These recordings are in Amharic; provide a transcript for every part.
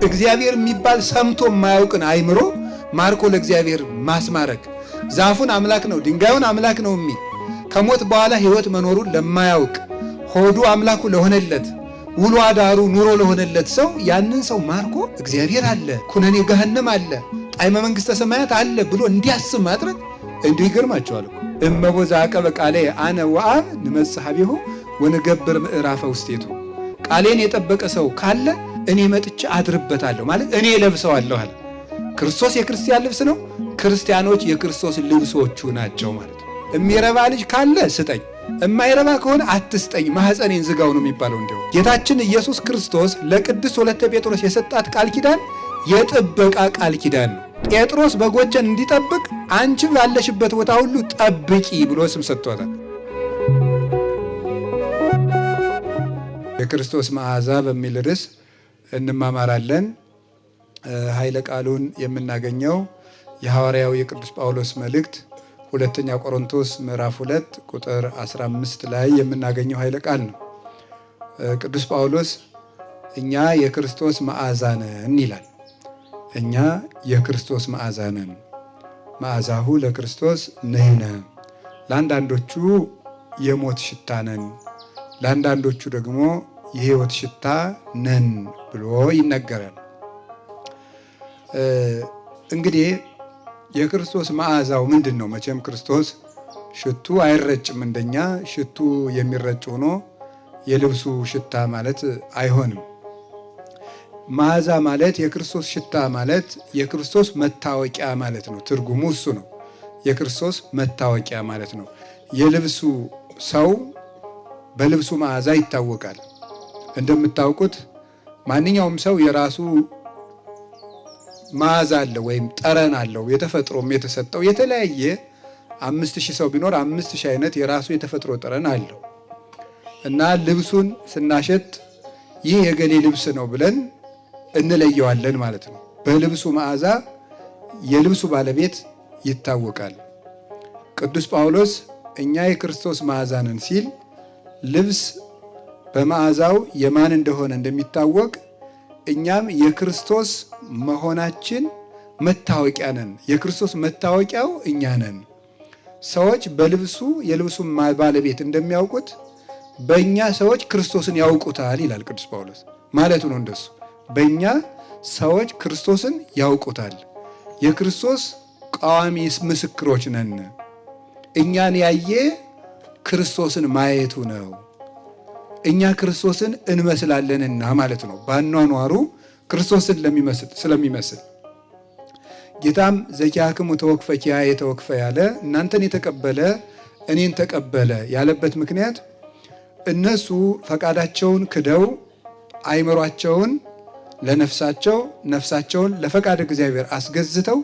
እግዚአብሔር የሚባል ሰምቶ የማያውቅን አይምሮ ማርኮ ለእግዚአብሔር ማስማረክ፣ ዛፉን አምላክ ነው ድንጋዩን አምላክ ነው የሚል ከሞት በኋላ ሕይወት መኖሩን ለማያውቅ ሆዱ አምላኩ ለሆነለት ውሎ አዳሩ ኑሮ ለሆነለት ሰው ያንን ሰው ማርኮ እግዚአብሔር አለ፣ ኩነኔ ገሃነም አለ፣ ጣዕመ መንግሥተ ሰማያት አለ ብሎ እንዲያስብ ማድረግ እንዲሁ ይገርማቸዋል እኮ። እመቦ ዘዐቀበ ቃሌየ አነ ወአብ ንመጽእ ኀቤሁ ወንገብር ምዕራፈ ውስቴቱ። ቃሌን የጠበቀ ሰው ካለ እኔ መጥቼ አድርበታለሁ ማለት እኔ ለብሰዋለሁ አለ። ክርስቶስ የክርስቲያን ልብስ ነው፣ ክርስቲያኖች የክርስቶስ ልብሶቹ ናቸው ማለት ነው። የሚረባ ልጅ ካለ ስጠኝ፣ የማይረባ ከሆነ አትስጠኝ፣ ማኅፀኔን ዝጋው ነው የሚባለው። እንዲሁ ጌታችን ኢየሱስ ክርስቶስ ለቅድስት ወለተ ጴጥሮስ የሰጣት ቃል ኪዳን የጥበቃ ቃል ኪዳን ነው። ጴጥሮስ በጎችን እንዲጠብቅ አንቺ ባለሽበት ቦታ ሁሉ ጠብቂ ብሎ ስም ሰጥቷታል። የክርስቶስ መዓዛ በሚል ርዕስ እንማማራለን። ኃይለ ቃሉን የምናገኘው የሐዋርያው የቅዱስ ጳውሎስ መልእክት ሁለተኛ ቆሮንቶስ ምዕራፍ 2 ቁጥር 15 ላይ የምናገኘው ኃይለ ቃል ነው። ቅዱስ ጳውሎስ እኛ የክርስቶስ መዓዛ ነን ይላል። እኛ የክርስቶስ መዓዛ ነን፣ መዓዛሁ ለክርስቶስ ንሕነ። ለአንዳንዶቹ የሞት ሽታ ነን፣ ለአንዳንዶቹ ደግሞ የሕይወት ሽታ ነን ብሎ ይነገራል። እንግዲህ የክርስቶስ መዓዛው ምንድን ነው? መቼም ክርስቶስ ሽቱ አይረጭም። እንደኛ ሽቱ የሚረጭ ሆኖ የልብሱ ሽታ ማለት አይሆንም። መዓዛ ማለት የክርስቶስ ሽታ ማለት የክርስቶስ መታወቂያ ማለት ነው። ትርጉሙ እሱ ነው። የክርስቶስ መታወቂያ ማለት ነው። የልብሱ ሰው በልብሱ መዓዛ ይታወቃል። እንደምታውቁት ማንኛውም ሰው የራሱ መዓዛ አለው ወይም ጠረን አለው። የተፈጥሮም የተሰጠው የተለያየ 5000 ሰው ቢኖር 5000 አይነት የራሱ የተፈጥሮ ጠረን አለው እና ልብሱን ስናሸት ይህ የገሌ ልብስ ነው ብለን እንለየዋለን ማለት ነው። በልብሱ መዓዛ የልብሱ ባለቤት ይታወቃል። ቅዱስ ጳውሎስ እኛ የክርስቶስ መዓዛ ነን ሲል ልብስ በመዓዛው የማን እንደሆነ እንደሚታወቅ እኛም የክርስቶስ መሆናችን መታወቂያ ነን። የክርስቶስ መታወቂያው እኛ ነን። ሰዎች በልብሱ የልብሱን ባለቤት እንደሚያውቁት በእኛ ሰዎች ክርስቶስን ያውቁታል ይላል ቅዱስ ጳውሎስ ማለቱ ነው። እንደሱ በእኛ ሰዎች ክርስቶስን ያውቁታል። የክርስቶስ ቃዋሚ ምስክሮች ነን። እኛን ያየ ክርስቶስን ማየቱ ነው። እኛ ክርስቶስን እንመስላለንና ማለት ነው። ባኗኗሩ ክርስቶስን ስለሚመስል ጌታም ዘኪያክሙ ተወክፈ ኪያየ ተወክፈ ያለ እናንተን የተቀበለ እኔን ተቀበለ ያለበት ምክንያት እነሱ ፈቃዳቸውን ክደው አይምሯቸውን ለነፍሳቸው ነፍሳቸውን ለፈቃድ እግዚአብሔር አስገዝተው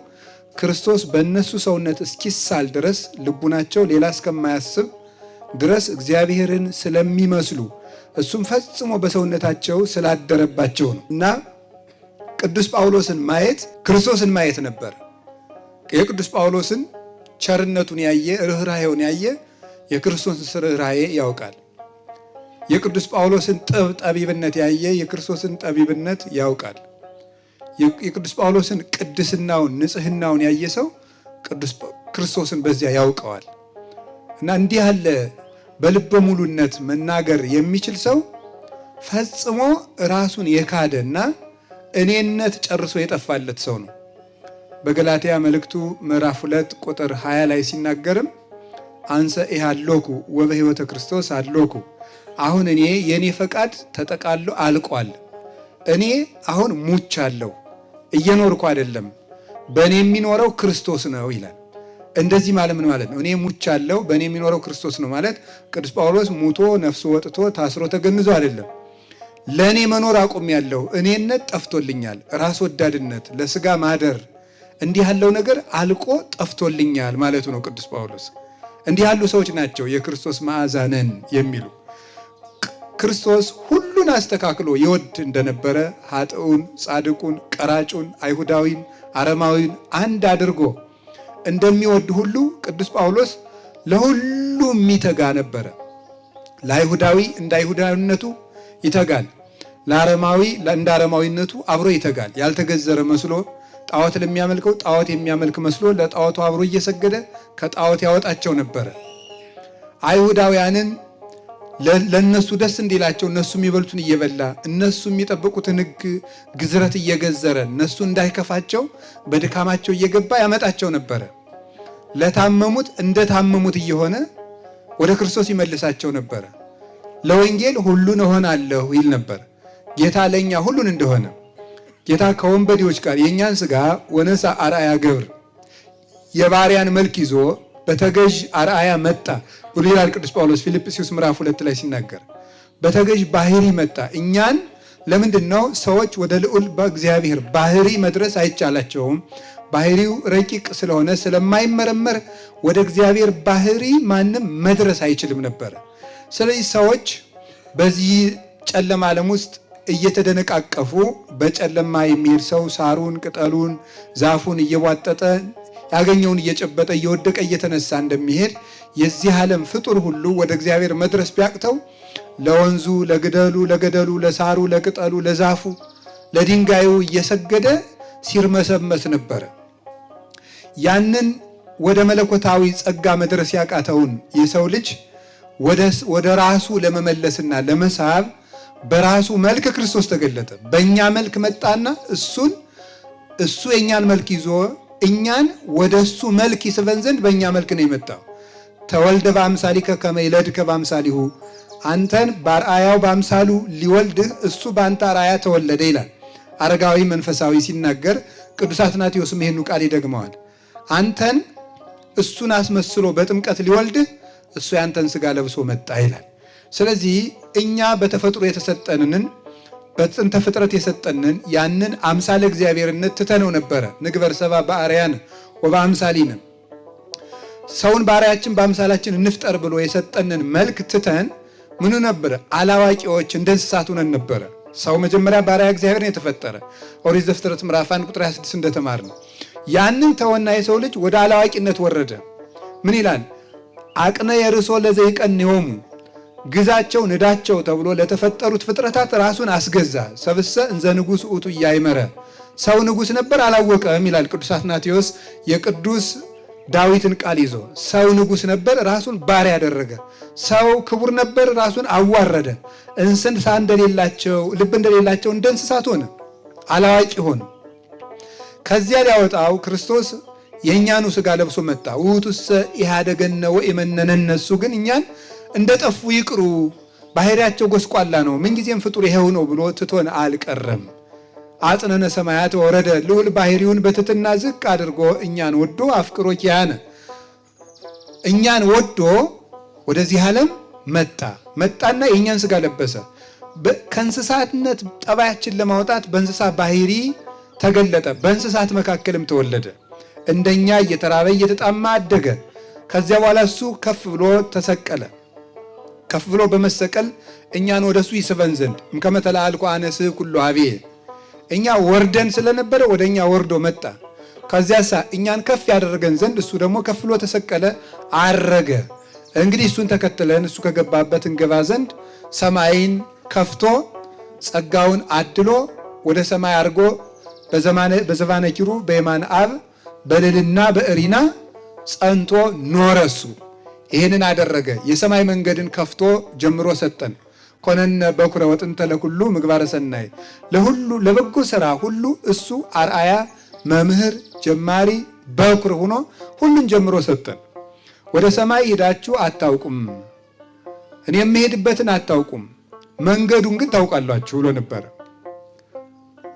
ክርስቶስ በእነሱ ሰውነት እስኪሳል ድረስ ልቡናቸው ሌላ እስከማያስብ ድረስ እግዚአብሔርን ስለሚመስሉ እሱም ፈጽሞ በሰውነታቸው ስላደረባቸው ነው። እና ቅዱስ ጳውሎስን ማየት ክርስቶስን ማየት ነበር። የቅዱስ ጳውሎስን ቸርነቱን ያየ ርኅራኄውን ያየ የክርስቶስን ርኅራኄ ያውቃል። የቅዱስ ጳውሎስን ጠቢብነት ያየ የክርስቶስን ጠቢብነት ያውቃል። የቅዱስ ጳውሎስን ቅድስናውን ንጽህናውን ያየ ሰው ክርስቶስን በዚያ ያውቀዋል። እና እንዲህ ያለ በልበ ሙሉነት መናገር የሚችል ሰው ፈጽሞ ራሱን የካደና እኔነት ጨርሶ የጠፋለት ሰው ነው። በገላትያ መልእክቱ ምዕራፍ 2 ቁጥር 20 ላይ ሲናገርም አንሰ ኢሃሎኩ ወበሕይወተ ክርስቶስ አሎኩ፣ አሁን እኔ የኔ ፈቃድ ተጠቃሎ አልቋል። እኔ አሁን ሙቻለሁ፣ እየኖርኩ አይደለም፣ በእኔ የሚኖረው ክርስቶስ ነው ይላል። እንደዚህ ማለት ምን ማለት ነው? እኔ ሙቻለሁ፣ በእኔ የሚኖረው ክርስቶስ ነው ማለት ቅዱስ ጳውሎስ ሙቶ ነፍሱ ወጥቶ ታስሮ ተገንዞ አይደለም። ለእኔ መኖር አቁሜያለሁ፣ እኔነት ጠፍቶልኛል፣ ራስ ወዳድነት፣ ለስጋ ማደር፣ እንዲህ ያለው ነገር አልቆ ጠፍቶልኛል ማለቱ ነው ቅዱስ ጳውሎስ። እንዲህ ያሉ ሰዎች ናቸው የክርስቶስ መዓዛ ነን የሚሉ። ክርስቶስ ሁሉን አስተካክሎ ይወድ እንደነበረ ኃጥኡን፣ ጻድቁን፣ ቀራጩን፣ አይሁዳዊን፣ አረማዊን አንድ አድርጎ እንደሚወድ ሁሉ ቅዱስ ጳውሎስ ለሁሉ የሚተጋ ነበረ። ለአይሁዳዊ እንደ አይሁዳዊነቱ ይተጋል፣ ለአረማዊ እንደ አረማዊነቱ አብሮ ይተጋል። ያልተገዘረ መስሎ ጣዖት ለሚያመልከው ጣዖት የሚያመልክ መስሎ ለጣዖቱ አብሮ እየሰገደ ከጣዖት ያወጣቸው ነበረ። አይሁዳውያንን ለነሱ ደስ እንዲላቸው እነሱ የሚበሉትን እየበላ እነሱ የሚጠብቁትን ሕግ ግዝረት እየገዘረ እነሱ እንዳይከፋቸው በድካማቸው እየገባ ያመጣቸው ነበረ። ለታመሙት እንደታመሙት እየሆነ ወደ ክርስቶስ ይመልሳቸው ነበረ። ለወንጌል ሁሉን እሆናለሁ ይል ነበር። ጌታ ለእኛ ሁሉን እንደሆነ ጌታ ከወንበዴዎች ጋር የእኛን ሥጋ ወነሳ አርአያ ገብር የባሪያን መልክ ይዞ በተገዥ አርአያ መጣ ብሎ ይላል ቅዱስ ጳውሎስ ፊልጵስዩስ ምዕራፍ 2 ላይ ሲናገር፣ በተገዥ ባህሪ መጣ። እኛን ለምንድን ነው ሰዎች ወደ ልዑል በእግዚአብሔር ባህሪ መድረስ አይቻላቸውም? ባህሪው ረቂቅ ስለሆነ ስለማይመረመር ወደ እግዚአብሔር ባህሪ ማንም መድረስ አይችልም ነበር። ስለዚህ ሰዎች በዚህ ጨለማ ዓለም ውስጥ እየተደነቃቀፉ በጨለማ የሚሄድ ሰው ሳሩን፣ ቅጠሉን፣ ዛፉን እየቧጠጠ ያገኘውን እየጨበጠ እየወደቀ እየተነሳ እንደሚሄድ የዚህ ዓለም ፍጡር ሁሉ ወደ እግዚአብሔር መድረስ ቢያቅተው ለወንዙ፣ ለገደሉ፣ ለሳሩ፣ ለቅጠሉ፣ ለዛፉ፣ ለድንጋዩ እየሰገደ ሲርመሰመስ ነበረ። ያንን ወደ መለኮታዊ ጸጋ መድረስ ያቃተውን የሰው ልጅ ወደ ራሱ ለመመለስና ለመሳብ በራሱ መልክ ክርስቶስ ተገለጠ። በእኛ መልክ መጣና እሱ የእኛን መልክ ይዞ እኛን ወደ እሱ መልክ ይስበን ዘንድ በእኛ መልክ ነው የመጣው። ተወልደ በአምሳሊከ ከመ ይለድከ በአምሳሊሁ፣ አንተን በአርአያው በአምሳሉ ሊወልድህ እሱ በአንተ አርአያ ተወለደ ይላል አረጋዊ መንፈሳዊ ሲናገር። ቅዱስ አትናቴዎስም ይህኑ ቃል ይደግመዋል። አንተን እሱን አስመስሎ በጥምቀት ሊወልድህ እሱ ያንተን ሥጋ ለብሶ መጣ ይላል። ስለዚህ እኛ በተፈጥሮ የተሰጠንን በጥንተ ፍጥረት የሰጠንን ያንን አምሳለ እግዚአብሔርነት ትተነው ነበረ። ንግበር ሰብአ በአርአያነ ወበአምሳሊነ፣ ሰውን በአርአያችን በአምሳላችን እንፍጠር ብሎ የሰጠንን መልክ ትተን ምኑ ነበረ? አላዋቂዎች እንደ እንስሳት ሆነን ነበረ። ሰው መጀመሪያ በአርአያ እግዚአብሔርን የተፈጠረ ኦሪት ዘፍጥረት ምዕራፍ 1 ቁጥር 26 እንደተማርነው ያንን ተወና የሰው ልጅ ወደ አላዋቂነት ወረደ። ምን ይላል? አቅነ የርሶ ለዘይቀንዮሙ፣ ግዛቸው ንዳቸው ተብሎ ለተፈጠሩት ፍጥረታት ራሱን አስገዛ። ሰብሰ እንዘ ንጉሥ ውእቱ ኢያእመረ፣ ሰው ንጉሥ ነበር አላወቀም ይላል ቅዱስ አትናቴዎስ የቅዱስ ዳዊትን ቃል ይዞ። ሰው ንጉሥ ነበር ራሱን ባሪያ ያደረገ። ሰው ክቡር ነበር ራሱን አዋረደ። እንስሳ እንደሌላቸው ልብ እንደሌላቸው እንደ እንስሳት ሆነ፣ አላዋቂ ሆነ። ከዚያ ሊያወጣው ክርስቶስ የእኛኑ ሥጋ ለብሶ መጣ። ውእቱሰ ኢሃደገነ ወኢመነነነ፣ እሱ ግን እኛን እንደጠፉ ይቅሩ፣ ባህሪያቸው ጎስቋላ ነው፣ ምንጊዜም ፍጡር ይሄው ነው ብሎ ትቶን አልቀረም። አጽነነ ሰማያት ወረደ፣ ልዑል ባህሪውን በትሕትና ዝቅ አድርጎ እኛን ወዶ አፍቅሮ ኪያነ፣ እኛን ወዶ ወደዚህ ዓለም መጣና የእኛን ሥጋ ለበሰ። ከእንስሳትነት ጠባያችን ለማውጣት በእንስሳ ባህሪ ተገለጠ። በእንስሳት መካከልም ተወለደ። እንደኛ እየተራበ እየተጣማ አደገ። ከዚያ በኋላ እሱ ከፍ ብሎ ተሰቀለ። ከፍ ብሎ በመሰቀል እኛን ወደሱ ይስበን ዘንድ እምከመ ተለአልኩ አነ ኩሎ ኀቤየ፣ እኛ ወርደን ስለነበረ ወደ እኛ ወርዶ መጣ። ከዚያሳ እኛን ከፍ ያደረገን ዘንድ እሱ ደግሞ ከፍ ብሎ ተሰቀለ፣ አረገ። እንግዲህ እሱን ተከትለን እሱ ከገባበት እንገባ ዘንድ ሰማይን ከፍቶ ጸጋውን አድሎ ወደ ሰማይ አድርጎ በዘባነ ኪሩ በየማነ አብ በልልና በእሪና ጸንቶ ኖረሱ። ይህንን አደረገ። የሰማይ መንገድን ከፍቶ ጀምሮ ሰጠን። ኮነነ በኩረ ወጥንተ ለኩሉ ምግባረ ሰናይ፣ ለሁሉ ለበጎ ሥራ ሁሉ እሱ አርአያ መምህር ጀማሪ በኩር ሆኖ ሁሉን ጀምሮ ሰጠን። ወደ ሰማይ ሄዳችሁ አታውቁም፣ እኔ የምሄድበትን አታውቁም፣ መንገዱን ግን ታውቃላችሁ ብሎ ነበረ።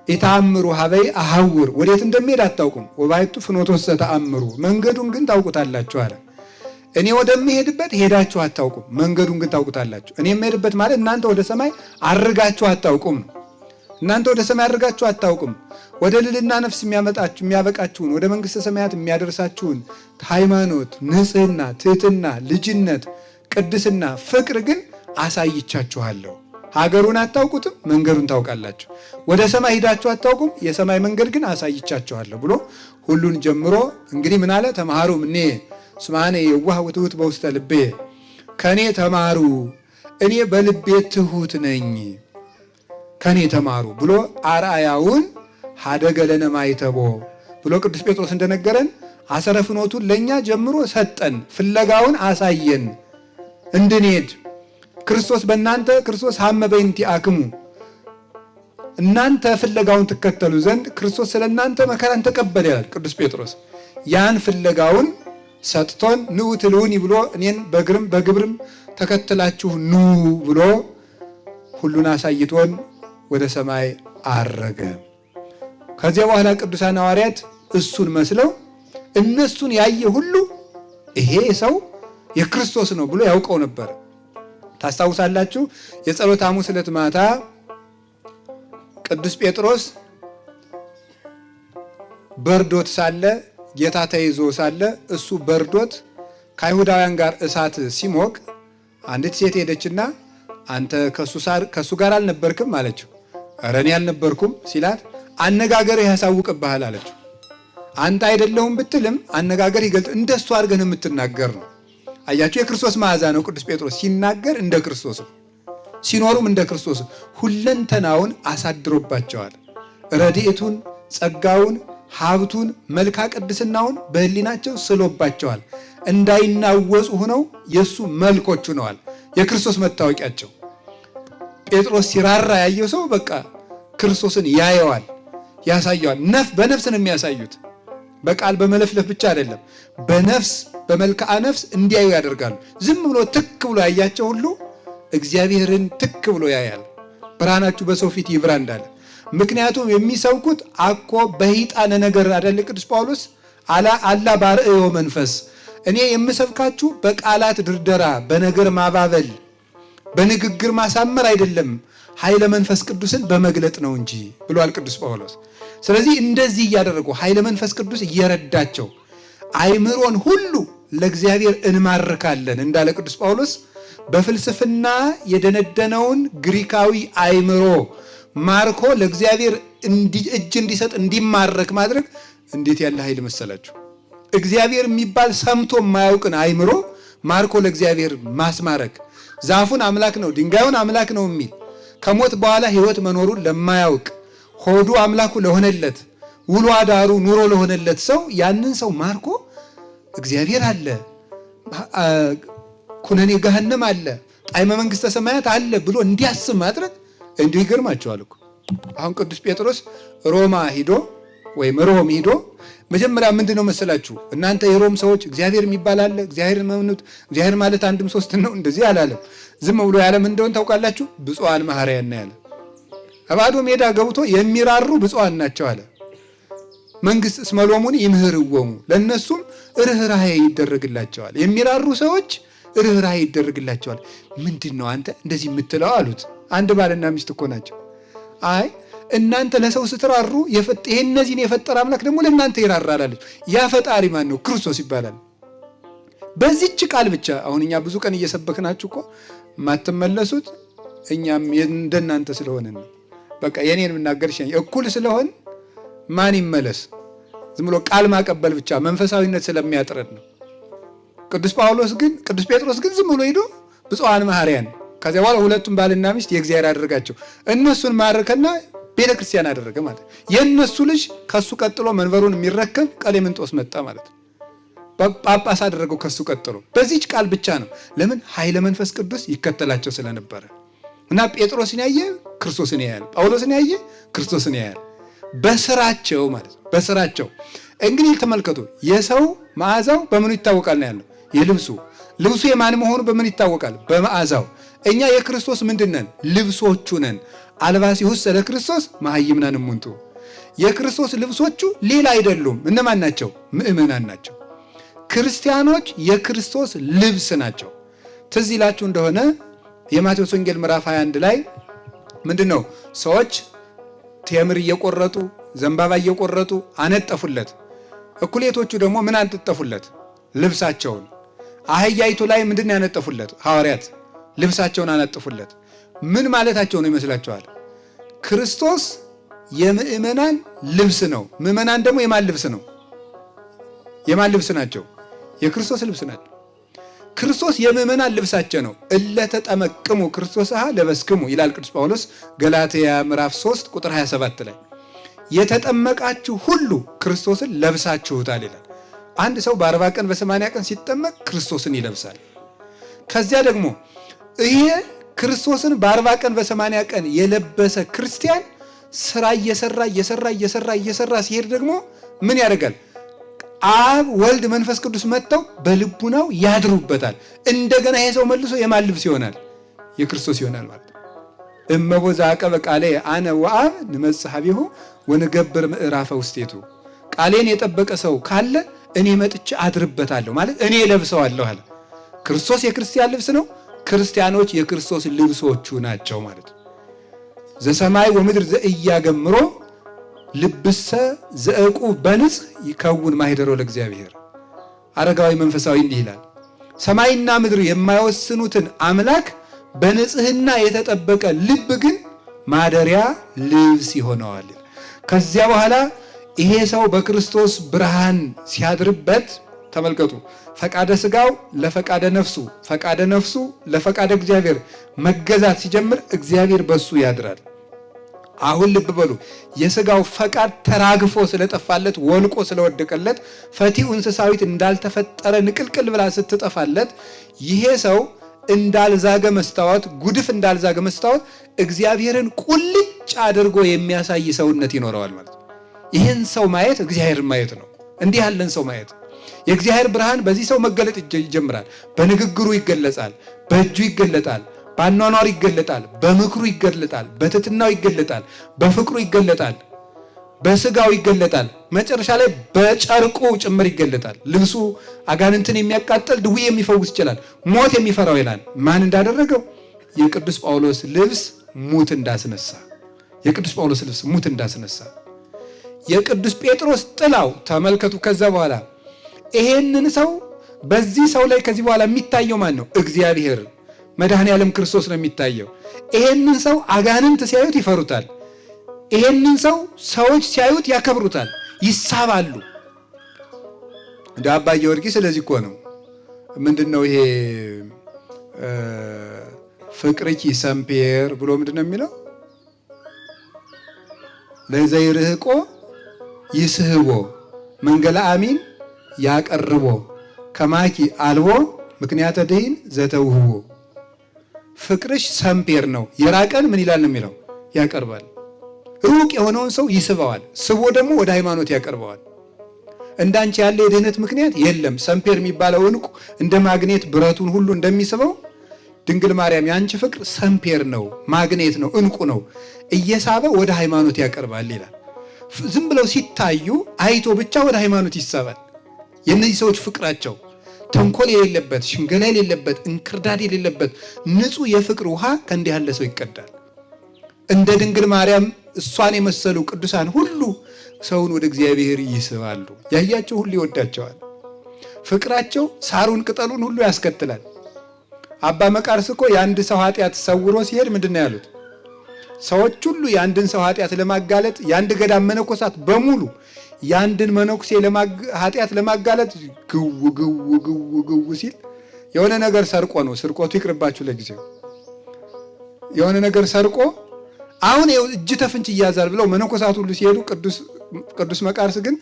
ኢተአምሩ ሀበይ አሐውር፣ ወዴት እንደሚሄድ አታውቁም። ወባይቱ ፍኖቶሰ ተአምሩ፣ መንገዱን ግን ታውቁታላችሁ አለ። እኔ ወደምሄድበት ሄዳችሁ አታውቁም፣ መንገዱን ግን ታውቁታላችሁ። እኔ የምሄድበት ማለት እናንተ ወደ ሰማይ አርጋችሁ አታውቁም ነው። እናንተ ወደ ሰማይ አርጋችሁ አታውቁም። ወደ ልዕልና ነፍስ የሚያበቃችሁን ወደ መንግሥተ ሰማያት የሚያደርሳችሁን ሃይማኖት፣ ንጽሕና፣ ትሕትና፣ ልጅነት፣ ቅድስና፣ ፍቅር ግን አሳይቻችኋለሁ። ሀገሩን አታውቁትም፣ መንገዱን ታውቃላችሁ። ወደ ሰማይ ሂዳችሁ አታውቁም፣ የሰማይ መንገድ ግን አሳይቻችኋለሁ ብሎ ሁሉን ጀምሮ እንግዲህ ምን አለ? ተማሩ እኔ ስማኔ የዋህ ውትውት በውስተ ልቤ፣ ከእኔ ተማሩ እኔ በልቤ ትሁት ነኝ። ከኔ ተማሩ ብሎ አርአያውን ሀደገ ለነ ማይተቦ ብሎ ቅዱስ ጴጥሮስ እንደነገረን አሰረ ፍኖቱን ለኛ ጀምሮ ሰጠን፣ ፍለጋውን አሳየን እንድንሄድ። ክርስቶስ በእናንተ ክርስቶስ ሀመ በእንቲአክሙ እናንተ ፍለጋውን ትከተሉ ዘንድ ክርስቶስ ስለ እናንተ መከራን ተቀበለ ይላል ቅዱስ ጴጥሮስ። ያን ፍለጋውን ሰጥቶን ንዑ ትልውኒ ብሎ እኔን በግብርም ተከትላችሁ ኑ ብሎ ሁሉን አሳይቶን ወደ ሰማይ አረገ። ከዚያ በኋላ ቅዱሳን ሐዋርያት እሱን መስለው እነሱን ያየ ሁሉ ይሄ ሰው የክርስቶስ ነው ብሎ ያውቀው ነበር። ታስታውሳላችሁ? የጸሎተ ሐሙስ ዕለት ማታ ቅዱስ ጴጥሮስ በርዶት ሳለ ጌታ ተይዞ ሳለ እሱ በርዶት ከአይሁዳውያን ጋር እሳት ሲሞቅ አንዲት ሴት ሄደችና አንተ ከሱ ጋር አልነበርክም አለችው። ኧረ እኔ አልነበርኩም ሲላት አነጋገርህ ያሳውቅብሃል አለችው። አንተ አይደለሁም ብትልም አነጋገር ይገልጥ እንደሱ አድርገን የምትናገር ነው። አያችሁ፣ የክርስቶስ መዓዛ ነው። ቅዱስ ጴጥሮስ ሲናገር እንደ ክርስቶስ ነው፣ ሲኖሩም እንደ ክርስቶስ ሁለንተናውን አሳድሮባቸዋል። ረድኤቱን፣ ጸጋውን፣ ሀብቱን፣ መልካ ቅድስናውን በህሊናቸው ስሎባቸዋል። እንዳይናወጹ ሆነው የሱ መልኮች ሆነዋል፣ የክርስቶስ መታወቂያቸው። ጴጥሮስ ሲራራ ያየው ሰው በቃ ክርስቶስን ያየዋል፣ ያሳየዋል። በነፍስ ነው የሚያሳዩት። በቃል በመለፍለፍ ብቻ አይደለም፣ በነፍስ በመልክዓ ነፍስ እንዲያዩ ያደርጋሉ። ዝም ብሎ ትክ ብሎ ያያቸው ሁሉ እግዚአብሔርን ትክ ብሎ ያያል። ብርሃናችሁ በሰው ፊት ይብራ እንዳለ። ምክንያቱም የሚሰብኩት አኮ በሂጣነ ነገር አይደል? ቅዱስ ጳውሎስ አላ ባርእዮ መንፈስ፣ እኔ የምሰብካችሁ በቃላት ድርደራ፣ በነገር ማባበል፣ በንግግር ማሳመር አይደለም፣ ኃይለ መንፈስ ቅዱስን በመግለጥ ነው እንጂ ብሏል ቅዱስ ጳውሎስ። ስለዚህ እንደዚህ እያደረጉ ኃይለ መንፈስ ቅዱስ እየረዳቸው አይምሮን ሁሉ ለእግዚአብሔር እንማርካለን እንዳለ ቅዱስ ጳውሎስ በፍልስፍና የደነደነውን ግሪካዊ አይምሮ ማርኮ ለእግዚአብሔር እጅ እንዲሰጥ እንዲማረክ ማድረግ እንዴት ያለ ኃይል መሰላችሁ! እግዚአብሔር የሚባል ሰምቶ የማያውቅን አይምሮ ማርኮ ለእግዚአብሔር ማስማረክ። ዛፉን አምላክ ነው ድንጋዩን አምላክ ነው የሚል ከሞት በኋላ ሕይወት መኖሩን ለማያውቅ ሆዱ አምላኩ ለሆነለት ውሎ አዳሩ ኑሮ ለሆነለት ሰው ያንን ሰው ማርኮ እግዚአብሔር አለ፣ ኩነኔ ገሃነም አለ፣ ጣዕመ መንግሥተ ሰማያት አለ ብሎ እንዲያስብ ማድረግ እንዲሁ ይገርማቸዋል እኮ። አሁን ቅዱስ ጴጥሮስ ሮም ሂዶ መጀመሪያ ምንድን ነው መሰላችሁ? እናንተ የሮም ሰዎች እግዚአብሔር የሚባል አለ፣ እግዚአብሔር ማለት አንድም ሶስት ነው እንደዚህ አላለም። ዝም ብሎ ያለም እንደሆን ታውቃላችሁ? ብፁዓን መሐረያን ያለ ባዶ ሜዳ ገብቶ የሚራሩ ብፁዓን ናቸው አለ። መንግስት እስመሎሙን ይምህርወሙ፣ ለነሱም ርህራሄ ይደረግላቸዋል። የሚራሩ ሰዎች ርህራሄ ይደረግላቸዋል። ምንድን ነው አንተ እንደዚህ የምትለው አሉት። አንድ ባልና ሚስት እኮ ናቸው። አይ እናንተ ለሰው ስትራሩ ይሄ እነዚህን የፈጠረ አምላክ ደግሞ ለእናንተ ይራራል አለች። ያ ፈጣሪ ማን ነው? ክርስቶስ ይባላል። በዚህች ቃል ብቻ አሁን እኛ ብዙ ቀን እየሰበክናችሁ እኮ የማትመለሱት እኛም እንደናንተ ስለሆነ ነው። በቃ የኔን የምናገር እኩል ስለሆን ማን ይመለስ? ዝም ብሎ ቃል ማቀበል ብቻ መንፈሳዊነት ስለሚያጥረን ነው። ቅዱስ ጴጥሮስ ግን ዝም ብሎ ሄዶ ብፁዓን መሐረያን፣ ከዚያ በኋላ ሁለቱም ባልና ሚስት የእግዚአብሔር አደረጋቸው። እነሱን ማረከና ቤተ ክርስቲያን አደረገ ማለት። የእነሱ ልጅ ከሱ ቀጥሎ መንበሩን የሚረከብ ቀሌምንጦስ መጣ ማለት ነው። ጳጳስ አደረገው ከሱ ቀጥሎ። በዚህች ቃል ብቻ ነው። ለምን? ኃይለ መንፈስ ቅዱስ ይከተላቸው ስለነበረ እና ጴጥሮስን ያየ ክርስቶስን ያያል፣ ጳውሎስን ያየ ክርስቶስን ያያል። በስራቸው ማለት ነው። በስራቸው እንግዲህ ተመልከቱ። የሰው መዓዛው በምኑ ይታወቃል ነው ያለው? ልብሱ የማን መሆኑ በምን ይታወቃል? በመዓዛው። እኛ የክርስቶስ ምንድን ነን? ልብሶቹ ነን። አልባሲሁሰ ለክርስቶስ መሃይምናን እሙንቱ። የክርስቶስ ልብሶቹ ሌላ አይደሉም። እነማን ናቸው? ምእመናን ናቸው። ክርስቲያኖች የክርስቶስ ልብስ ናቸው። ትዝ ይላችሁ እንደሆነ የማቴዎስ ወንጌል ምዕራፍ 21 ላይ ምንድን ነው? ሰዎች ቴምር እየቆረጡ ዘንባባ እየቆረጡ አነጠፉለት። እኩሌቶቹ ደግሞ ምን አነጠፉለት? ልብሳቸውን። አህያይቱ ላይ ምንድን ነው ያነጠፉለት? ሐዋርያት ልብሳቸውን አነጠፉለት። ምን ማለታቸው ነው ይመስላችኋል? ክርስቶስ የምእመናን ልብስ ነው። ምእመናን ደግሞ የማን ልብስ ነው? የማን ልብስ ናቸው? የክርስቶስ ልብስ ናቸው። ክርስቶስ የምእመናን ልብሳቸው ነው። እለተጠመቅሙ ክርስቶስ ለበስክሙ ይላል ቅዱስ ጳውሎስ ገላትያ ምዕራፍ 3 ቁጥር 27 ላይ የተጠመቃችሁ ሁሉ ክርስቶስን ለብሳችሁታል ይላል። አንድ ሰው በ40 ቀን በ80 ቀን ሲጠመቅ ክርስቶስን ይለብሳል። ከዚያ ደግሞ ይሄ ክርስቶስን በ40 ቀን በ80 ቀን የለበሰ ክርስቲያን ስራ እየሰራ ሲሄድ ደግሞ ምን ያደርጋል? አብ ወልድ መንፈስ ቅዱስ መጥተው በልቡናው ያድሩበታል። እንደገና ይሄ ሰው መልሶ የማን ልብስ ይሆናል? የክርስቶስ ይሆናል ማለት ነው። እመቦ ዘአቀበ ቃሌ አነ ወአብ ንመጽእ ኀቤሁ ወንገብር ምዕራፈ ውስቴቱ። ቃሌን የጠበቀ ሰው ካለ እኔ መጥቼ አድርበታለሁ ማለት እኔ ለብሰዋለሁ አለ። ክርስቶስ የክርስቲያን ልብስ ነው። ክርስቲያኖች የክርስቶስ ልብሶቹ ናቸው ማለት ነው። ዘሰማይ ወምድር ዘኢያገምሮ ልብሰ ዘእቁ በንጽህ ይከውን ማኅደሮ ለእግዚአብሔር። አረጋዊ መንፈሳዊ እንዲህ ይላል፣ ሰማይና ምድር የማይወስኑትን አምላክ በንጽህና የተጠበቀ ልብ ግን ማደሪያ ልብስ ይሆነዋል። ከዚያ በኋላ ይሄ ሰው በክርስቶስ ብርሃን ሲያድርበት ተመልከቱ፣ ፈቃደ ሥጋው ለፈቃደ ነፍሱ፣ ፈቃደ ነፍሱ ለፈቃደ እግዚአብሔር መገዛት ሲጀምር እግዚአብሔር በሱ ያድራል። አሁን ልብ በሉ፣ የሥጋው ፈቃድ ተራግፎ ስለጠፋለት ወልቆ ስለወደቀለት ፈቲው እንስሳዊት እንዳልተፈጠረ ንቅልቅል ብላ ስትጠፋለት ይሄ ሰው እንዳልዛገ መስታወት፣ ጉድፍ እንዳልዛገ መስታወት እግዚአብሔርን ቁልጭ አድርጎ የሚያሳይ ሰውነት ይኖረዋል ማለት ነው። ይህን ሰው ማየት እግዚአብሔርን ማየት ነው። እንዲህ ያለን ሰው ማየት የእግዚአብሔር ብርሃን በዚህ ሰው መገለጥ ይጀምራል። በንግግሩ ይገለጻል፣ በእጁ ይገለጣል፣ በአኗኗሩ ይገለጣል፣ በምክሩ ይገለጣል፣ በትሕትናው ይገለጣል፣ በፍቅሩ ይገለጣል፣ በስጋው ይገለጣል። መጨረሻ ላይ በጨርቁ ጭምር ይገለጣል። ልብሱ አጋንንትን የሚያቃጥል ድዊ የሚፈውስ ይችላል። ሞት የሚፈራው ይላል። ማን እንዳደረገው? የቅዱስ ጳውሎስ ልብስ ሙት እንዳስነሳ። የቅዱስ ጳውሎስ ልብስ ሙት እንዳስነሳ። የቅዱስ ጴጥሮስ ጥላው ተመልከቱ። ከዛ በኋላ ይሄንን ሰው በዚህ ሰው ላይ ከዚህ በኋላ የሚታየው ማን ነው? እግዚአብሔር መድኃኔ ዓለም ክርስቶስ ነው የሚታየው። ይሄንን ሰው አጋንንት ሲያዩት ይፈሩታል። ይሄንን ሰው ሰዎች ሲያዩት ያከብሩታል፣ ይሳባሉ። እንደ አባ ጊዮርጊስ ስለዚህ እኮ ነው ምንድነው ይሄ ፍቅርኪ ሰምፔር ብሎ ምንድነው የሚለው? ለዘይርህቆ ይስህቦ መንገላ አሚን ያቀርቦ ከማኪ አልቦ ምክንያተ ድኂን ዘተውህቦ። ፍቅርሽ ሰምፔር ነው፣ የራቀን ምን ይላል ነው የሚለው? ያቀርባል። ሩቅ የሆነውን ሰው ይስበዋል፣ ስቦ ደግሞ ወደ ሃይማኖት ያቀርበዋል። እንዳንቺ ያለ የድህነት ምክንያት የለም። ሰምፔር የሚባለው ዕንቁ እንደ ማግኔት ብረቱን ሁሉ እንደሚስበው ድንግል ማርያም ያንቺ ፍቅር ሰምፔር ነው፣ ማግኔት ነው፣ ዕንቁ ነው፣ እየሳበ ወደ ሃይማኖት ያቀርባል ይላል። ዝም ብለው ሲታዩ አይቶ ብቻ ወደ ሃይማኖት ይሳባል። የእነዚህ ሰዎች ፍቅራቸው ተንኮል የሌለበት፣ ሽንገላ የሌለበት፣ እንክርዳድ የሌለበት ንጹሕ የፍቅር ውሃ ከእንዲህ ያለ ሰው ይቀዳል። እንደ ድንግል ማርያም እሷን የመሰሉ ቅዱሳን ሁሉ ሰውን ወደ እግዚአብሔር ይስባሉ። ያያቸው ሁሉ ይወዳቸዋል። ፍቅራቸው ሳሩን ቅጠሉን ሁሉ ያስከትላል። አባ መቃርስ እኮ የአንድ ሰው ኃጢአት ሰውሮ ሲሄድ ምንድን ነው ያሉት? ሰዎች ሁሉ የአንድን ሰው ኃጢአት ለማጋለጥ የአንድ ገዳም መነኮሳት በሙሉ የአንድን መነኩሴ ኃጢአት ለማጋለጥ ግው ግው ግው ግው ሲል የሆነ ነገር ሰርቆ ነው። ስርቆቱ ይቅርባችሁ ለጊዜው። የሆነ ነገር ሰርቆ አሁን እጅ ተፍንጭ ይያዛል ብለው መነኮሳት ሁሉ ሲሄዱ ቅዱስ መቃርስ ግን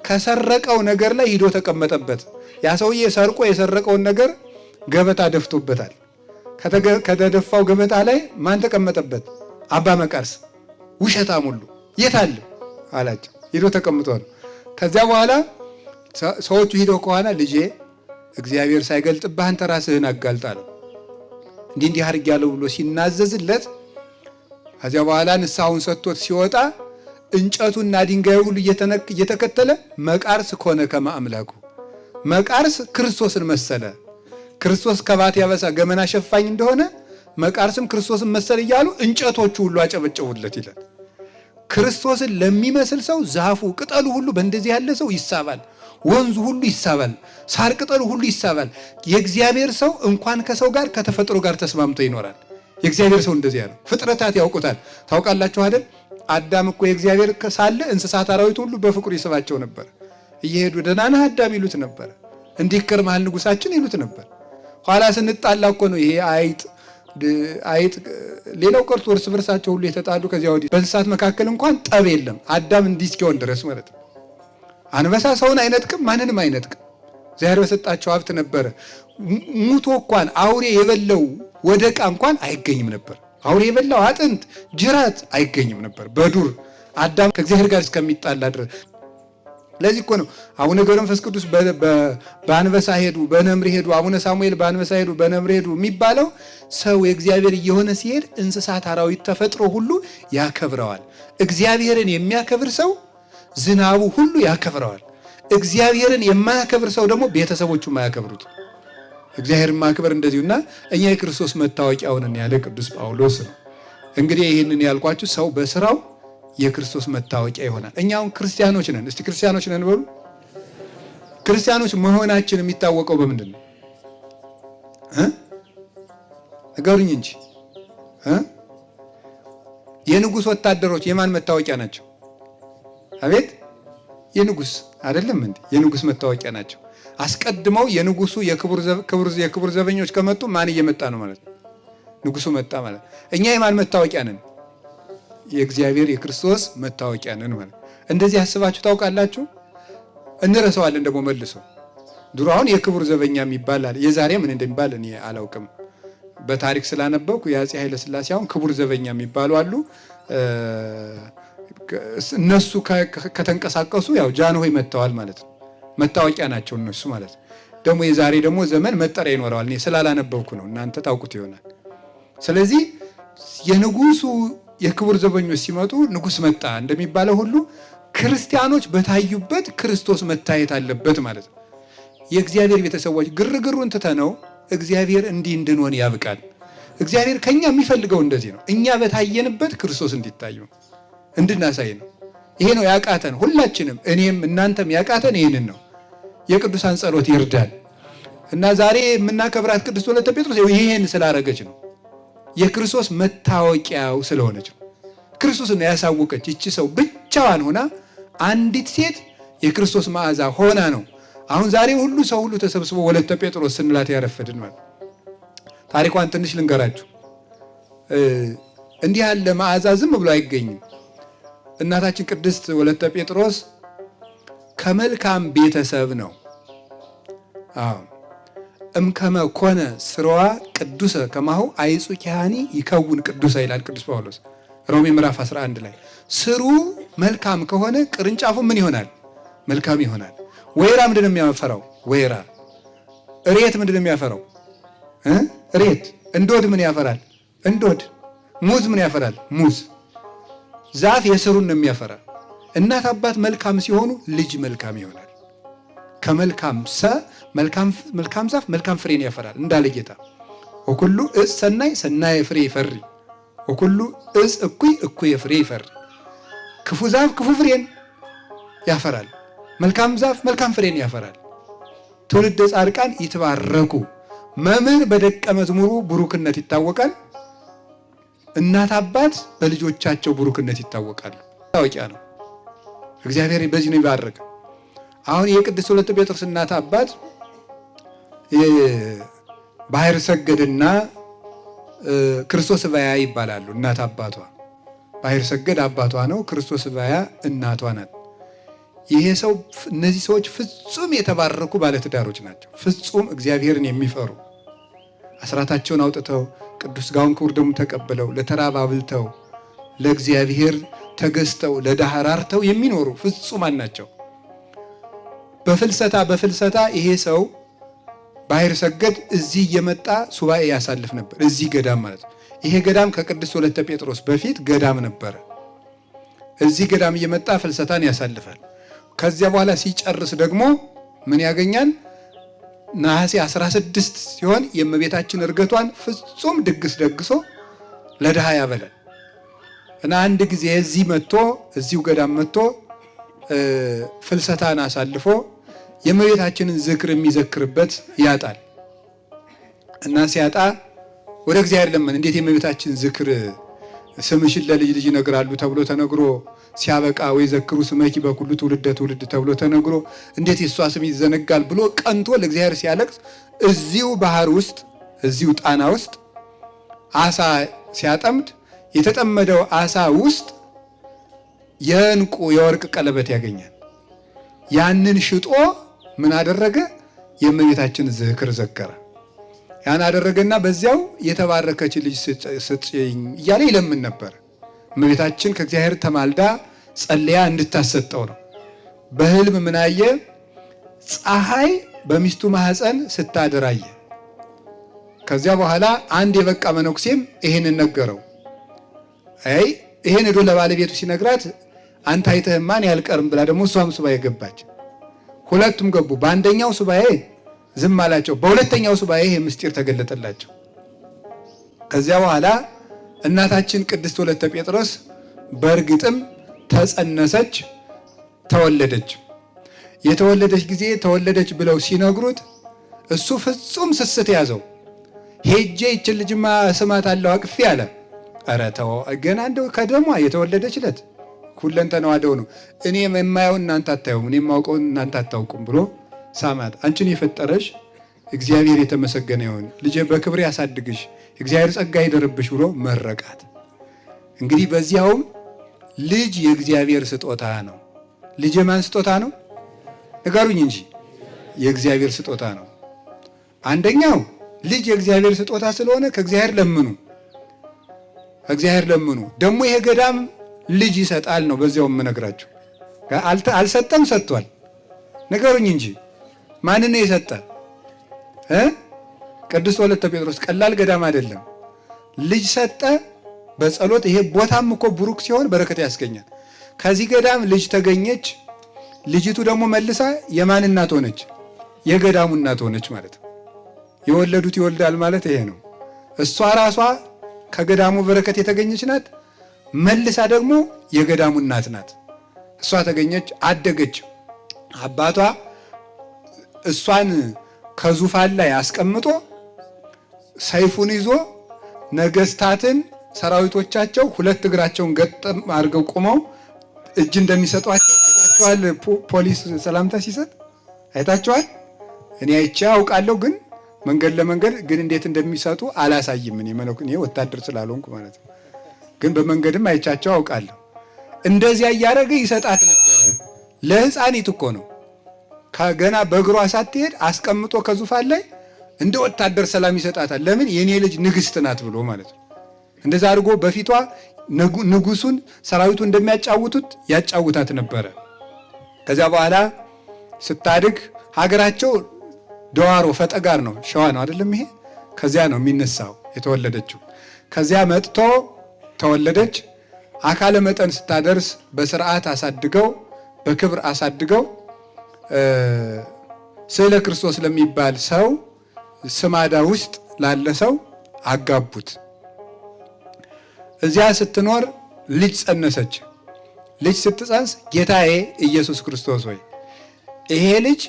ከሰረቀው ነገር ላይ ሂዶ ተቀመጠበት። ያ ሰውዬ ሰርቆ የሰረቀውን ነገር ገበታ ደፍቶበታል። ከተደፋው ገበታ ላይ ማን ተቀመጠበት? አባ መቃርስ። ውሸታም ሁሉ የት አለ አላቸው። ሂዶ ተቀምጦ ነው። ከዚያ በኋላ ሰዎቹ ሂደው ከሆነ ልጄ እግዚአብሔር ሳይገልጥብህ አንተ ራስህን አጋልጣለሁ እንዲህ አድርጌያለሁ ብሎ ሲናዘዝለት ከዚያ በኋላ ንስሐውን ሰጥቶት ሲወጣ እንጨቱና ድንጋዩ ሁሉ እየተከተለ መቃርስ ኮነ ከመ አምላኩ። መቃርስ ክርስቶስን መሰለ። ክርስቶስ ከባት ያበሳ ገመና ሸፋኝ እንደሆነ መቃርስም ክርስቶስን መሰለ እያሉ እንጨቶቹ ሁሉ አጨበጨቡለት ይላል። ክርስቶስን ለሚመስል ሰው ዛፉ ቅጠሉ ሁሉ በእንደዚህ ያለ ሰው ይሳባል። ወንዙ ሁሉ ይሳባል። ሳር ቅጠሉ ሁሉ ይሳባል። የእግዚአብሔር ሰው እንኳን ከሰው ጋር ከተፈጥሮ ጋር ተስማምቶ ይኖራል። የእግዚአብሔር ሰው እንደዚያ ነው። ፍጥረታት ያውቁታል። ታውቃላችሁ አይደል? አዳም እኮ የእግዚአብሔር ሳለ እንስሳት አራዊት ሁሉ በፍቅሩ ይስባቸው ነበር። እየሄዱ ደህና ነህ አዳም ይሉት ነበር። እንዲህ ከርመሃል ንጉሳችን ይሉት ነበር። ኋላ ስንጣላ እኮ ነው ይሄ አይጥ ሌላው ቀርቶ እርስ በርሳቸው ሁሉ የተጣሉ ከዚያ ወዲህ በእንስሳት መካከል እንኳን ጠብ የለም። አዳም እንዲህ እስኪሆን ድረስ ማለት ነው። አንበሳ ሰውን አይነጥቅም፣ ማንንም አይነጥቅም። እግዚአብሔር በሰጣቸው ሀብት ነበረ። ሙቶ እንኳን አውሬ የበላው ወደቃ እንኳን አይገኝም ነበር። አውሬ የበላው አጥንት ጅራት አይገኝም ነበር በዱር አዳም ከእግዚአብሔር ጋር እስከሚጣላ ድረስ። ለዚህ እኮ ነው አቡነ ገብረ መንፈስ ቅዱስ በአንበሳ ሄዱ በነምር ሄዱ፣ አቡነ ሳሙኤል በአንበሳ ሄዱ በነምር ሄዱ የሚባለው ሰው የእግዚአብሔር እየሆነ ሲሄድ እንስሳት፣ አራዊት፣ ተፈጥሮ ሁሉ ያከብረዋል። እግዚአብሔርን የሚያከብር ሰው ዝናቡ ሁሉ ያከብረዋል። እግዚአብሔርን የማያከብር ሰው ደግሞ ቤተሰቦቹ የማያከብሩት። እግዚአብሔርን ማክበር እንደዚሁና እኛ የክርስቶስ መታወቂያው ነን ያለ ቅዱስ ጳውሎስ ነው። እንግዲህ ይህንን ያልኳችሁ ሰው በስራው የክርስቶስ መታወቂያ ይሆናል። እኛውን ክርስቲያኖች ነን። እስቲ ክርስቲያኖች ነን በሉ። ክርስቲያኖች መሆናችን የሚታወቀው በምንድን ነው? ንገሩኝ እንጂ የንጉሥ ወታደሮች የማን መታወቂያ ናቸው? አቤት የንጉሥ አይደለም እንዴ? የንጉሥ መታወቂያ ናቸው። አስቀድመው የንጉሱ የክቡር ዘበኞች ከመጡ ማን እየመጣ ነው ማለት ነው? ንጉሱ መጣ ማለት። እኛ የማን መታወቂያ ነን? የእግዚአብሔር የክርስቶስ መታወቂያ ነን ማለት። እንደዚህ አስባችሁ ታውቃላችሁ? እንረሳዋለን ደግሞ መልሶ። ድሮ አሁን የክቡር ዘበኛ የሚባል አለ። የዛሬ ምን እንደሚባል እኔ አላውቅም። በታሪክ ስላነበብኩ የአፄ ኃይለ ሥላሴ አሁን ክቡር ዘበኛ የሚባሉ አሉ። እነሱ ከተንቀሳቀሱ ያው ጃንሆይ መጥተዋል ማለት ነው። መታወቂያ ናቸው እነሱ ማለት ነው። ደግሞ የዛሬ ደግሞ ዘመን መጠሪያ ይኖረዋል። እኔ ስላላነበብኩ ነው፣ እናንተ ታውቁት ይሆናል። ስለዚህ የንጉሱ የክቡር ዘበኞች ሲመጡ ንጉስ መጣ እንደሚባለው ሁሉ ክርስቲያኖች በታዩበት ክርስቶስ መታየት አለበት ማለት ነው። የእግዚአብሔር ቤተሰቦች ግርግሩን ትተነው እግዚአብሔር እንዲህ እንድንሆን ያብቃል። እግዚአብሔር ከኛ የሚፈልገው እንደዚህ ነው። እኛ በታየንበት ክርስቶስ እንዲታይ እንድናሳይ ነው። ይሄ ነው ያቃተን ሁላችንም፣ እኔም እናንተም ያቃተን ይሄንን ነው። የቅዱሳን ጸሎት ይርዳል እና ዛሬ የምናከብራት ቅድስት ወለተ ጴጥሮስ ይሄን ስላረገች ነው። የክርስቶስ መታወቂያው ስለሆነች ነው። ክርስቶስን ያሳወቀች ይቺ ሰው ብቻዋን ሆና አንዲት ሴት የክርስቶስ መዓዛ ሆና ነው። አሁን ዛሬ ሁሉ ሰው ሁሉ ተሰብስቦ ወለተ ጴጥሮስ ስንላት ያረፈድን ማለት። ታሪኳን ትንሽ ልንገራችሁ። እንዲህ ያለ መዓዛ ዝም ብሎ አይገኝም። እናታችን ቅድስት ወለተ ጴጥሮስ ከመልካም ቤተሰብ ነው። እምከመ ኮነ ስርዋ ቅዱሰ ከማሁ አይጹ ኪሃኒ ይከውን ቅዱሰ ይላል ቅዱስ ጳውሎስ ሮሜ ምዕራፍ 11 ላይ። ስሩ መልካም ከሆነ ቅርንጫፉ ምን ይሆናል? መልካም ይሆናል። ወይራ ምንድን ነው የሚያፈራው? ወይራ። እሬት ምንድን ነው የሚያፈራው? እሬት። እንዶድ ምን ያፈራል? እንዶድ። ሙዝ ምን ያፈራል? ሙዝ። ዛፍ የስሩን ነው የሚያፈራ። እናት አባት መልካም ሲሆኑ ልጅ መልካም ይሆናል። ከመልካም መልካም ዛፍ መልካም ፍሬን ያፈራል እንዳለ ጌታ። ወኩሉ እጽ ሰናይ ሰናይ ፍሬ ይፈሪ ወኩሉ እጽ እኩይ እኩይ ፍሬ ይፈሪ። ክፉ ዛፍ ክፉ ፍሬን ያፈራል፣ መልካም ዛፍ መልካም ፍሬን ያፈራል። ትውልደ ጻድቃን ይትባረኩ። መምህር በደቀ መዝሙሩ ቡሩክነት ይታወቃል። እናት አባት በልጆቻቸው ቡሩክነት ይታወቃሉ። ታወቂያ ነው። እግዚአብሔር በዚህ ነው ይባረክ። አሁን የቅድስት ወለተ ጴጥሮስ እናት አባት ባህር ሰገድና ክርስቶስ ባያ ይባላሉ። እናት አባቷ ባህር ሰገድ አባቷ ነው፣ ክርስቶስ ባያ እናቷ ናት። ይሄ ሰው እነዚህ ሰዎች ፍጹም የተባረኩ ባለትዳሮች ናቸው። ፍጹም እግዚአብሔርን የሚፈሩ አስራታቸውን አውጥተው ቅዱስ ሥጋውን ክቡር ደሙን ተቀብለው ለተራበ አብልተው ለእግዚአብሔር ተገዝተው ለድሃ ራርተው የሚኖሩ ፍጹማን ናቸው። በፍልሰታ ይሄ ሰው ባህር ሰገድ እዚህ እየመጣ ሱባኤ ያሳልፍ ነበር። እዚህ ገዳም ማለት ነው። ይሄ ገዳም ከቅድስት ወለተ ጴጥሮስ በፊት ገዳም ነበረ። እዚህ ገዳም እየመጣ ፍልሰታን ያሳልፋል። ከዚያ በኋላ ሲጨርስ ደግሞ ምን ያገኛል? ነሐሴ 16 ሲሆን የእመቤታችን እርገቷን ፍጹም ድግስ ደግሶ ለድሃ ያበላል እና አንድ ጊዜ እዚሁ ገዳም መጥቶ ፍልሰታን አሳልፎ የእመቤታችንን ዝክር የሚዘክርበት ያጣል እና ሲያጣ ወደ እግዚአብሔር ለመን። እንዴት የእመቤታችን ዝክር ስምሽን ለልጅ ልጅ ይነግራሉ ተብሎ ተነግሮ ሲያበቃ ወይ ዘክሩ ስመኪ በኩሉ ትውልደ ትውልድ ተብሎ ተነግሮ እንዴት የሷ ስም ይዘነጋል ብሎ ቀንቶ ለእግዚአብሔር ሲያለቅስ እዚሁ ባህር ውስጥ እዚሁ ጣና ውስጥ አሳ ሲያጠምድ የተጠመደው አሳ ውስጥ የዕንቁ የወርቅ ቀለበት ያገኛል። ያንን ሽጦ ምን አደረገ? የእመቤታችን ዝክር ዘከረ። ያን አደረገና በዚያው የተባረከች ልጅ ስጭኝ እያለ ይለምን ነበር። እመቤታችን ከእግዚአብሔር ተማልዳ ጸልያ እንድታሰጠው ነው። በህልም ምን አየ? ፀሐይ በሚስቱ ማህፀን ስታደራየ። ከዚያ በኋላ አንድ የበቃ መነኩሴም ይሄንን ነገረው። ይሄን ሄዶ ለባለቤቱ ሲነግራት አንተ አይተህማን ያልቀርም ብላ ደግሞ እሷም ሱባኤ ገባች። ሁለቱም ገቡ። በአንደኛው ሱባኤ ዝም አላቸው። በሁለተኛው ሱባኤ ይሄ ምስጢር ተገለጠላቸው። ከዚያ በኋላ እናታችን ቅድስት ወለተ ጴጥሮስ በእርግጥም ተጸነሰች፣ ተወለደች። የተወለደች ጊዜ ተወለደች ብለው ሲነግሩት እሱ ፍጹም ስስት ያዘው። ሄጄ ይችን ልጅማ ስማት አለው አቅፌ አለ። ኧረ ተው ገና እንደው ከደሟ የተወለደች ዕለት ሁለንተናዋ ደው ነው። እኔ የማየው እናንተ አታዩም፣ እኔ የማውቀው እናንተ አታውቁም ብሎ ሳማት። አንቺን የፈጠረሽ እግዚአብሔር የተመሰገነ ይሁን፣ ልጄ በክብር ያሳድግሽ፣ እግዚአብሔር ጸጋ ይደርብሽ ብሎ መረቃት። እንግዲህ በዚያውም ልጅ የእግዚአብሔር ስጦታ ነው። ልጅ የማን ስጦታ ነው? ንገሩኝ እንጂ። የእግዚአብሔር ስጦታ ነው። አንደኛው ልጅ የእግዚአብሔር ስጦታ ስለሆነ ከእግዚአብሔር ለምኑ፣ እግዚአብሔር ለምኑ። ደግሞ ይሄ ገዳም ልጅ ይሰጣል ነው። በዚያውም የምነግራችሁ አልሰጠም፣ ሰጥቷል። ንገሩኝ እንጂ ማንን ነው የሰጠ? ቅድስት ወለተ ጴጥሮስ ቀላል ገዳም አይደለም። ልጅ ሰጠ በጸሎት። ይሄ ቦታም እኮ ብሩክ ሲሆን በረከት ያስገኛል። ከዚህ ገዳም ልጅ ተገኘች። ልጅቱ ደግሞ መልሳ የማን እናት ሆነች? የገዳሙ እናት ሆነች ማለት ነው። የወለዱት ይወልዳል ማለት ይሄ ነው። እሷ ራሷ ከገዳሙ በረከት የተገኘች ናት። መልሳ ደግሞ የገዳሙ እናት ናት። እሷ ተገኘች፣ አደገች። አባቷ እሷን ከዙፋን ላይ አስቀምጦ ሰይፉን ይዞ ነገስታትን ሰራዊቶቻቸው ሁለት እግራቸውን ገጠም አድርገው ቆመው እጅ እንደሚሰጧቸው አይታችኋል። ፖሊስ ሰላምታ ሲሰጥ አይታችኋል። እኔ አይቼ አውቃለሁ፣ ግን መንገድ ለመንገድ ግን እንዴት እንደሚሰጡ አላሳይም። እኔ ወታደር ስላልሆንኩ ማለት ነው። ግን በመንገድም አይቻቸው አውቃለሁ። እንደዚያ እያደረገ ይሰጣት ነበረ። ለሕፃኒት እኮ ነው። ከገና በእግሯ ሳትሄድ አስቀምጦ ከዙፋን ላይ እንደ ወታደር ሰላም ይሰጣታል። ለምን? የኔ ልጅ ንግስት ናት ብሎ ማለት ነው። እንደዛ አድርጎ በፊቷ ንጉሱን ሰራዊቱ እንደሚያጫውቱት ያጫውታት ነበረ። ከዚያ በኋላ ስታድግ ሀገራቸው ደዋሮ ፈጠጋር ነው፣ ሸዋ ነው አይደለም? ይሄ ከዚያ ነው የሚነሳው የተወለደችው። ከዚያ መጥቶ ተወለደች። አካለ መጠን ስታደርስ በስርዓት አሳድገው በክብር አሳድገው ስዕለ ክርስቶስ ለሚባል ሰው ስማዳ ውስጥ ላለ ሰው አጋቡት። እዚያ ስትኖር ልጅ ጸነሰች። ልጅ ስትጸንስ ጌታዬ ኢየሱስ ክርስቶስ ሆይ ይሄ ልጅ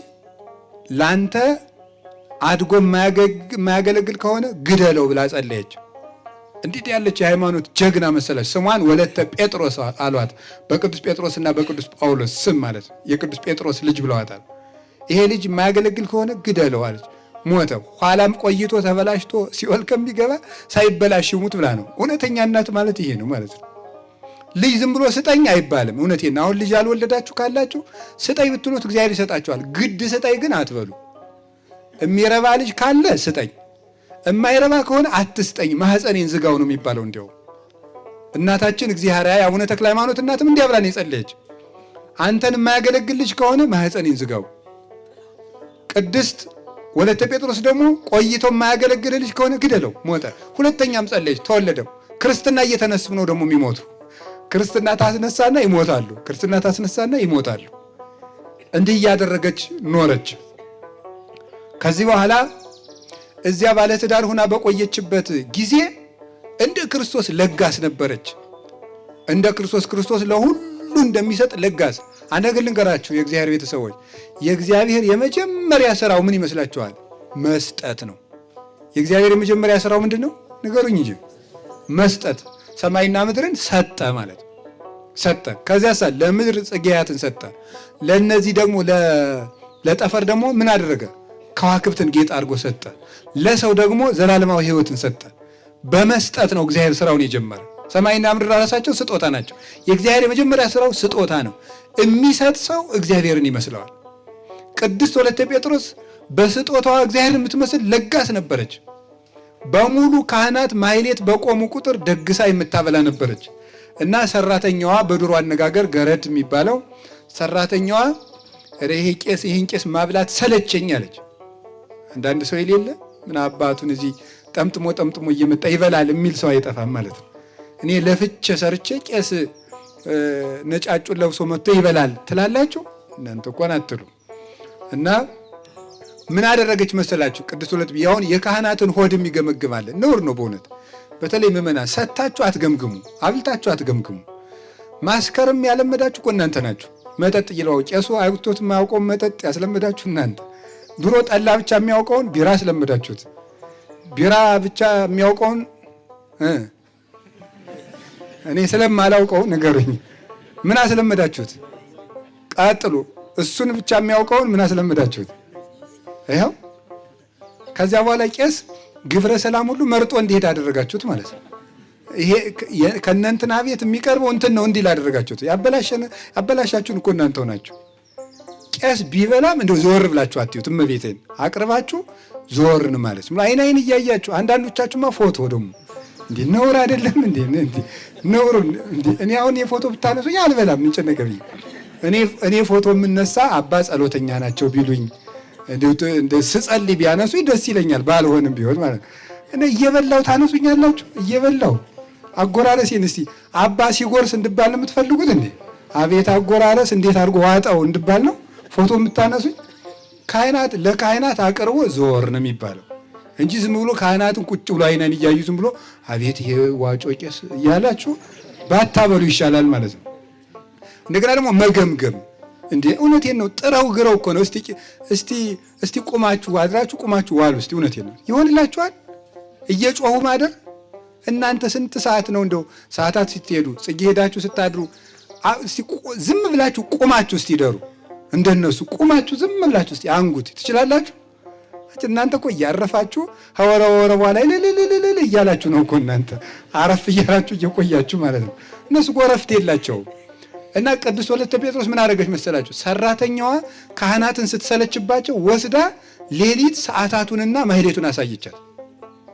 ላንተ አድጎ የማያገለግል ከሆነ ግደለው ብላ ጸለየች። እንዴት ያለች የሃይማኖት ጀግና መሰለች! ስሟን ወለተ ጴጥሮስ አሏት። በቅዱስ ጴጥሮስና በቅዱስ ጳውሎስ ስም ማለት ነው። የቅዱስ ጴጥሮስ ልጅ ብለዋታል። ይሄ ልጅ የማያገለግል ከሆነ ግደለው አለች። ሞተ። ኋላም ቆይቶ ተበላሽቶ ሲኦል ከሚገባ ሳይበላሽ ይሙት ብላ ነው። እውነተኛ እናት ማለት ይሄ ነው ማለት ነው። ልጅ ዝም ብሎ ስጠኝ አይባልም። እውነቴን አሁን ልጅ ያልወለዳችሁ ካላችሁ ስጠኝ ብትሉት እግዚአብሔር ይሰጣችኋል። ግድ ስጠኝ ግን አትበሉ። የሚረባ ልጅ ካለ ስጠኝ፣ የማይረባ ከሆነ አትስጠኝ፣ ማህፀኔን ዝጋው ነው የሚባለው። እንዲያው እናታችን እግዚአብሔር አቡነ ተክለ ሃይማኖት እናትም እንዲያ ብላ ነው የጸለየች። አንተን የማያገለግል ልጅ ከሆነ ማህፀኔን ዝጋው። ቅድስት ወለተ ጴጥሮስ ደግሞ ቆይቶ የማያገለግል ልጅ ከሆነ ግደለው፣ ሞተ። ሁለተኛም ጸለየች፣ ተወለደም። ክርስትና እየተነሱ ነው ደግሞ የሚሞቱ። ክርስትና ታስነሳና ይሞታሉ፣ ክርስትና ታስነሳና ይሞታሉ። እንዲህ እያደረገች ኖረች። ከዚህ በኋላ እዚያ ባለትዳር ሆና በቆየችበት ጊዜ እንደ ክርስቶስ ለጋስ ነበረች። እንደ ክርስቶስ ለሁሉ እንደሚሰጥ ለጋስ። አንድ ነገር ልንገራችሁ የእግዚአብሔር ቤተሰቦች፣ የእግዚአብሔር የመጀመሪያ ስራው ምን ይመስላችኋል? መስጠት ነው። የእግዚአብሔር የመጀመሪያ ስራው ምንድን ነው? ንገሩኝ እንጂ። መስጠት። ሰማይና ምድርን ሰጠ ማለት ሰጠ። ከዚያሳ ለምድር ጽጌያትን ሰጠ። ለነዚህ ደግሞ ለጠፈር ደግሞ ምን አደረገ? ከዋክብትን ጌጥ አድርጎ ሰጠ። ለሰው ደግሞ ዘላለማዊ ሕይወትን ሰጠ። በመስጠት ነው እግዚአብሔር ስራውን የጀመረ። ሰማይና ምድር ራሳቸው ስጦታ ናቸው። የእግዚአብሔር የመጀመሪያ ስራው ስጦታ ነው። የሚሰጥ ሰው እግዚአብሔርን ይመስለዋል። ቅድስት ወለተ ጴጥሮስ በስጦታዋ እግዚአብሔር የምትመስል ለጋስ ነበረች። በሙሉ ካህናት ማሕሌት በቆሙ ቁጥር ደግሳ የምታበላ ነበረች እና ሰራተኛዋ፣ በድሮ አነጋገር ገረድ የሚባለው ሰራተኛዋ ይህን ቄስ ማብላት ሰለቸኝ አለች። አንዳንድ ሰው የሌለ ምን አባቱን እዚህ ጠምጥሞ እየመጣ ይበላል የሚል ሰው አይጠፋም ማለት ነው። እኔ ለፍቼ ሰርቼ ቄስ ነጫጩን ለብሶ መጥቶ ይበላል ትላላችሁ እናንተ እንኳን አትሉ። እና ምን አደረገች መሰላችሁ? ቅድስት ወለተ ያውን የካህናትን ሆድም ይገመግማል። ነውር ነው በእውነት። በተለይ ምእመናን ሰታችሁ አትገምግሙ፣ አብልታችሁ አትገምግሙ። ማስከርም ያለመዳችሁ እኮ እናንተ ናችሁ። መጠጥ ይለው ቄሱ አይውቶት የማያውቀውን መጠጥ ያስለመዳችሁ እናንተ። ድሮ ጠላ ብቻ የሚያውቀውን ቢራ አስለመዳችሁት። ቢራ ብቻ የሚያውቀውን እኔ ስለማላውቀው ንገሩኝ፣ ምን አስለመዳችሁት? ቀጥሉ። እሱን ብቻ የሚያውቀውን ምን አስለመዳችሁት? ይኸው ከዚያ በኋላ ቄስ ግብረ ሰላም ሁሉ መርጦ እንዲሄድ አደረጋችሁት ማለት ነው። ይሄ ከእናንተና ቤት የሚቀርበው እንትን ነው እንዲል አደረጋችሁት። ያበላሻችሁን እኮ እናንተው ናችሁ። ቄስ ቢበላም እንደው ዞር ብላችሁ አትዩት። እመቤቴን አቅርባችሁ ዞርን ማለት ነው። አይን እያያችሁ አንዳንዶቻችሁማ ፎቶ ደግሞ እንዴ ነውር አይደለም እንዴ? ነውር እንዴ? እኔ አሁን የፎቶ ብታነሱኝ አልበላም። ምን ጨነቀኝ? እኔ ፎቶ የምነሳ አባ ጸሎተኛ ናቸው ቢሉኝ እንደ ስጸልይ ቢያነሱኝ ደስ ይለኛል። ባልሆንም ቢሆን ማለት ነው። እኔ እየበላው ታነሱኛላችሁ። እየበላው አጎራረሴን እስቲ አባ ሲጎርስ እንድባል ነው የምትፈልጉት እንዴ? አቤት አጎራረስ እንዴት አድርጎ ዋጣው እንድባል ነው ፎቶ የምታነሱኝ? ለካህናት አቅርቦ ዞር ነው የሚባለው እንጂ ዝም ብሎ ካህናትን ቁጭ ብሎ አይነን እያዩ ዝም ብሎ አቤት ይሄ ዋጮ ቄስ እያላችሁ ባታበሉ ይሻላል ማለት ነው። እንደገና ደግሞ መገምገም እንዴ! እውነቴን ነው። ጥረው ግረው እኮ ነው። እስቲ ቁማችሁ አድራችሁ ቁማችሁ ዋሉ። እስቲ እውነቴን ነው። ይሆንላችኋል። እየጮሁ ማደር። እናንተ ስንት ሰዓት ነው እንደው ሰዓታት ስትሄዱ ጽጌ ሄዳችሁ ስታድሩ ዝም ብላችሁ ቁማችሁ እስቲ ደሩ። እንደነሱ ቁማችሁ ዝም ብላችሁ እስቲ አንጉት ትችላላችሁ? እናንተ እኮ እያረፋችሁ ሐወረ በኋላ ለለለለ እያላችሁ ነው እኮ እናንተ አረፍ እያላችሁ እየቆያችሁ ማለት ነው። እነሱ እኮ እረፍት የላቸውም። እና ቅድስት ወለተ ጴጥሮስ ምን አደረገች መሰላችሁ? ሰራተኛዋ ካህናትን ስትሰለችባቸው ወስዳ ሌሊት ሰዓታቱንና ማሕሌቱን አሳየቻት።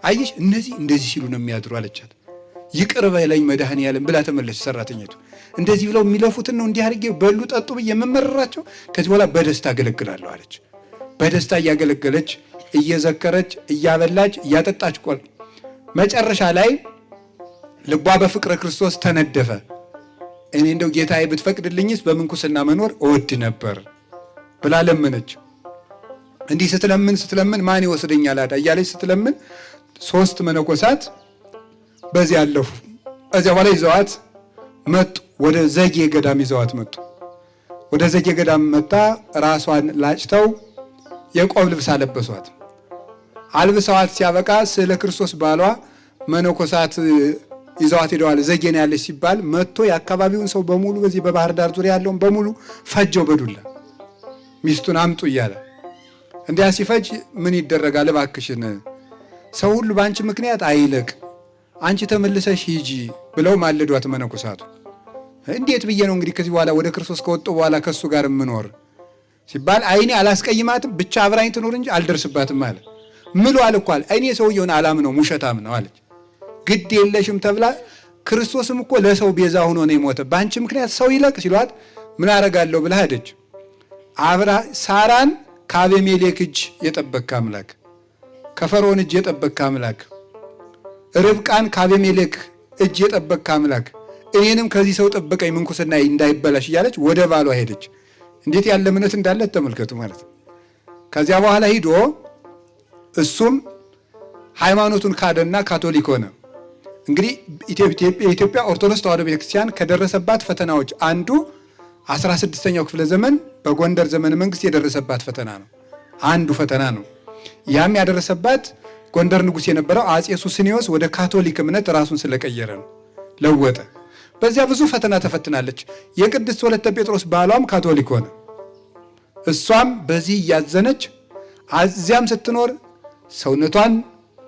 አየሽ እነዚህ እንደዚህ ሲሉ ነው የሚያድሩ አለቻት። ይቅር በለኝ መድኃኔዓለም ብላ ተመለሰች ሰራተኛቱ። እንደዚህ ብለው የሚለፉትን ነው እንዲህ አድርጌ በሉ ጠጡ ብዬ የምመረራቸው፣ ከዚህ በኋላ በደስታ አገለግላለሁ አለች። በደስታ እያገለገለች እየዘከረች እያበላች እያጠጣች ቆል መጨረሻ ላይ ልቧ በፍቅረ ክርስቶስ ተነደፈ። እኔ እንደው ጌታዬ ብትፈቅድልኝስ በምንኩስና መኖር እወድ ነበር ብላ ለመነች። እንዲህ ስትለምን ማን ይወስደኛል አዳ እያለች ስትለምን 3 መነኮሳት በዚህ ያለፉ። እዚያ በኋላ ይዘዋት መጡ። ወደ ዘጌ ገዳም ይዘዋት መጡ። ወደ ዘጌ ገዳም መጣ። ራሷን ላጭተው የቆብ ልብስ አለበሷት። አልብሰዋት ሲያበቃ ስለ ክርስቶስ ባሏ መነኮሳት ይዘዋት ሄደዋል። ዘጌን ያለች ሲባል መጥቶ የአካባቢውን ሰው በሙሉ በዚህ በባህር ዳር ዙሪያ ያለውን በሙሉ ፈጀው በዱላ ሚስቱን አምጡ እያለ። እንዲያ ሲፈጅ ምን ይደረጋል? እባክሽን ሰው ሁሉ በአንቺ ምክንያት አይለቅ፣ አንቺ ተመልሰሽ ሂጂ ብለው ማለዷት መነኮሳቱ። እንዴት ብዬ ነው እንግዲህ ከዚህ በኋላ ወደ ክርስቶስ ከወጡ በኋላ ከሱ ጋር የምኖር ሲባል አይኔ አላስቀይማትም ብቻ አብራኝ ትኖር እንጂ አልደርስባትም አለ። ምሉ አልኳል እኔ ሰውየውን አላም ነው ሙሸታም ነው አለች። ግድ የለሽም ተብላ ክርስቶስም እኮ ለሰው ቤዛ ሆኖ ነው የሞተ፣ በአንቺ ምክንያት ሰው ይለቅ ሲሏት ምን አረጋለሁ ብላ ሄደች። አብራ ሳራን ከአቤሜሌክ እጅ የጠበቅክ አምላክ፣ ከፈርዖን እጅ የጠበቅክ አምላክ፣ ርብቃን ከአቤሜሌክ እጅ የጠበቅክ አምላክ፣ እኔንም ከዚህ ሰው ጠበቀኝ ምንኩስና እንዳይበላሽ እያለች ወደ ባሏ ሄደች። እንዴት ያለ እምነት እንዳለ ተመልከቱ ማለት ነው። ከዚያ በኋላ ሂዶ እሱም ሃይማኖቱን ካደና ካቶሊክ ሆነ። እንግዲህ የኢትዮጵያ ኦርቶዶክስ ተዋሕዶ ቤተክርስቲያን ከደረሰባት ፈተናዎች አንዱ 16ኛው ክፍለ ዘመን በጎንደር ዘመነ መንግስት የደረሰባት ፈተና ነው። አንዱ ፈተና ነው። ያም ያደረሰባት ጎንደር ንጉሥ የነበረው አጼ ሱስንዮስ ወደ ካቶሊክ እምነት ራሱን ስለቀየረ ነው። ለወጠ። በዚያ ብዙ ፈተና ተፈትናለች። የቅድስት ወለተ ጴጥሮስ ባሏም ካቶሊክ ሆነ። እሷም በዚህ እያዘነች እዚያም ስትኖር ሰውነቷን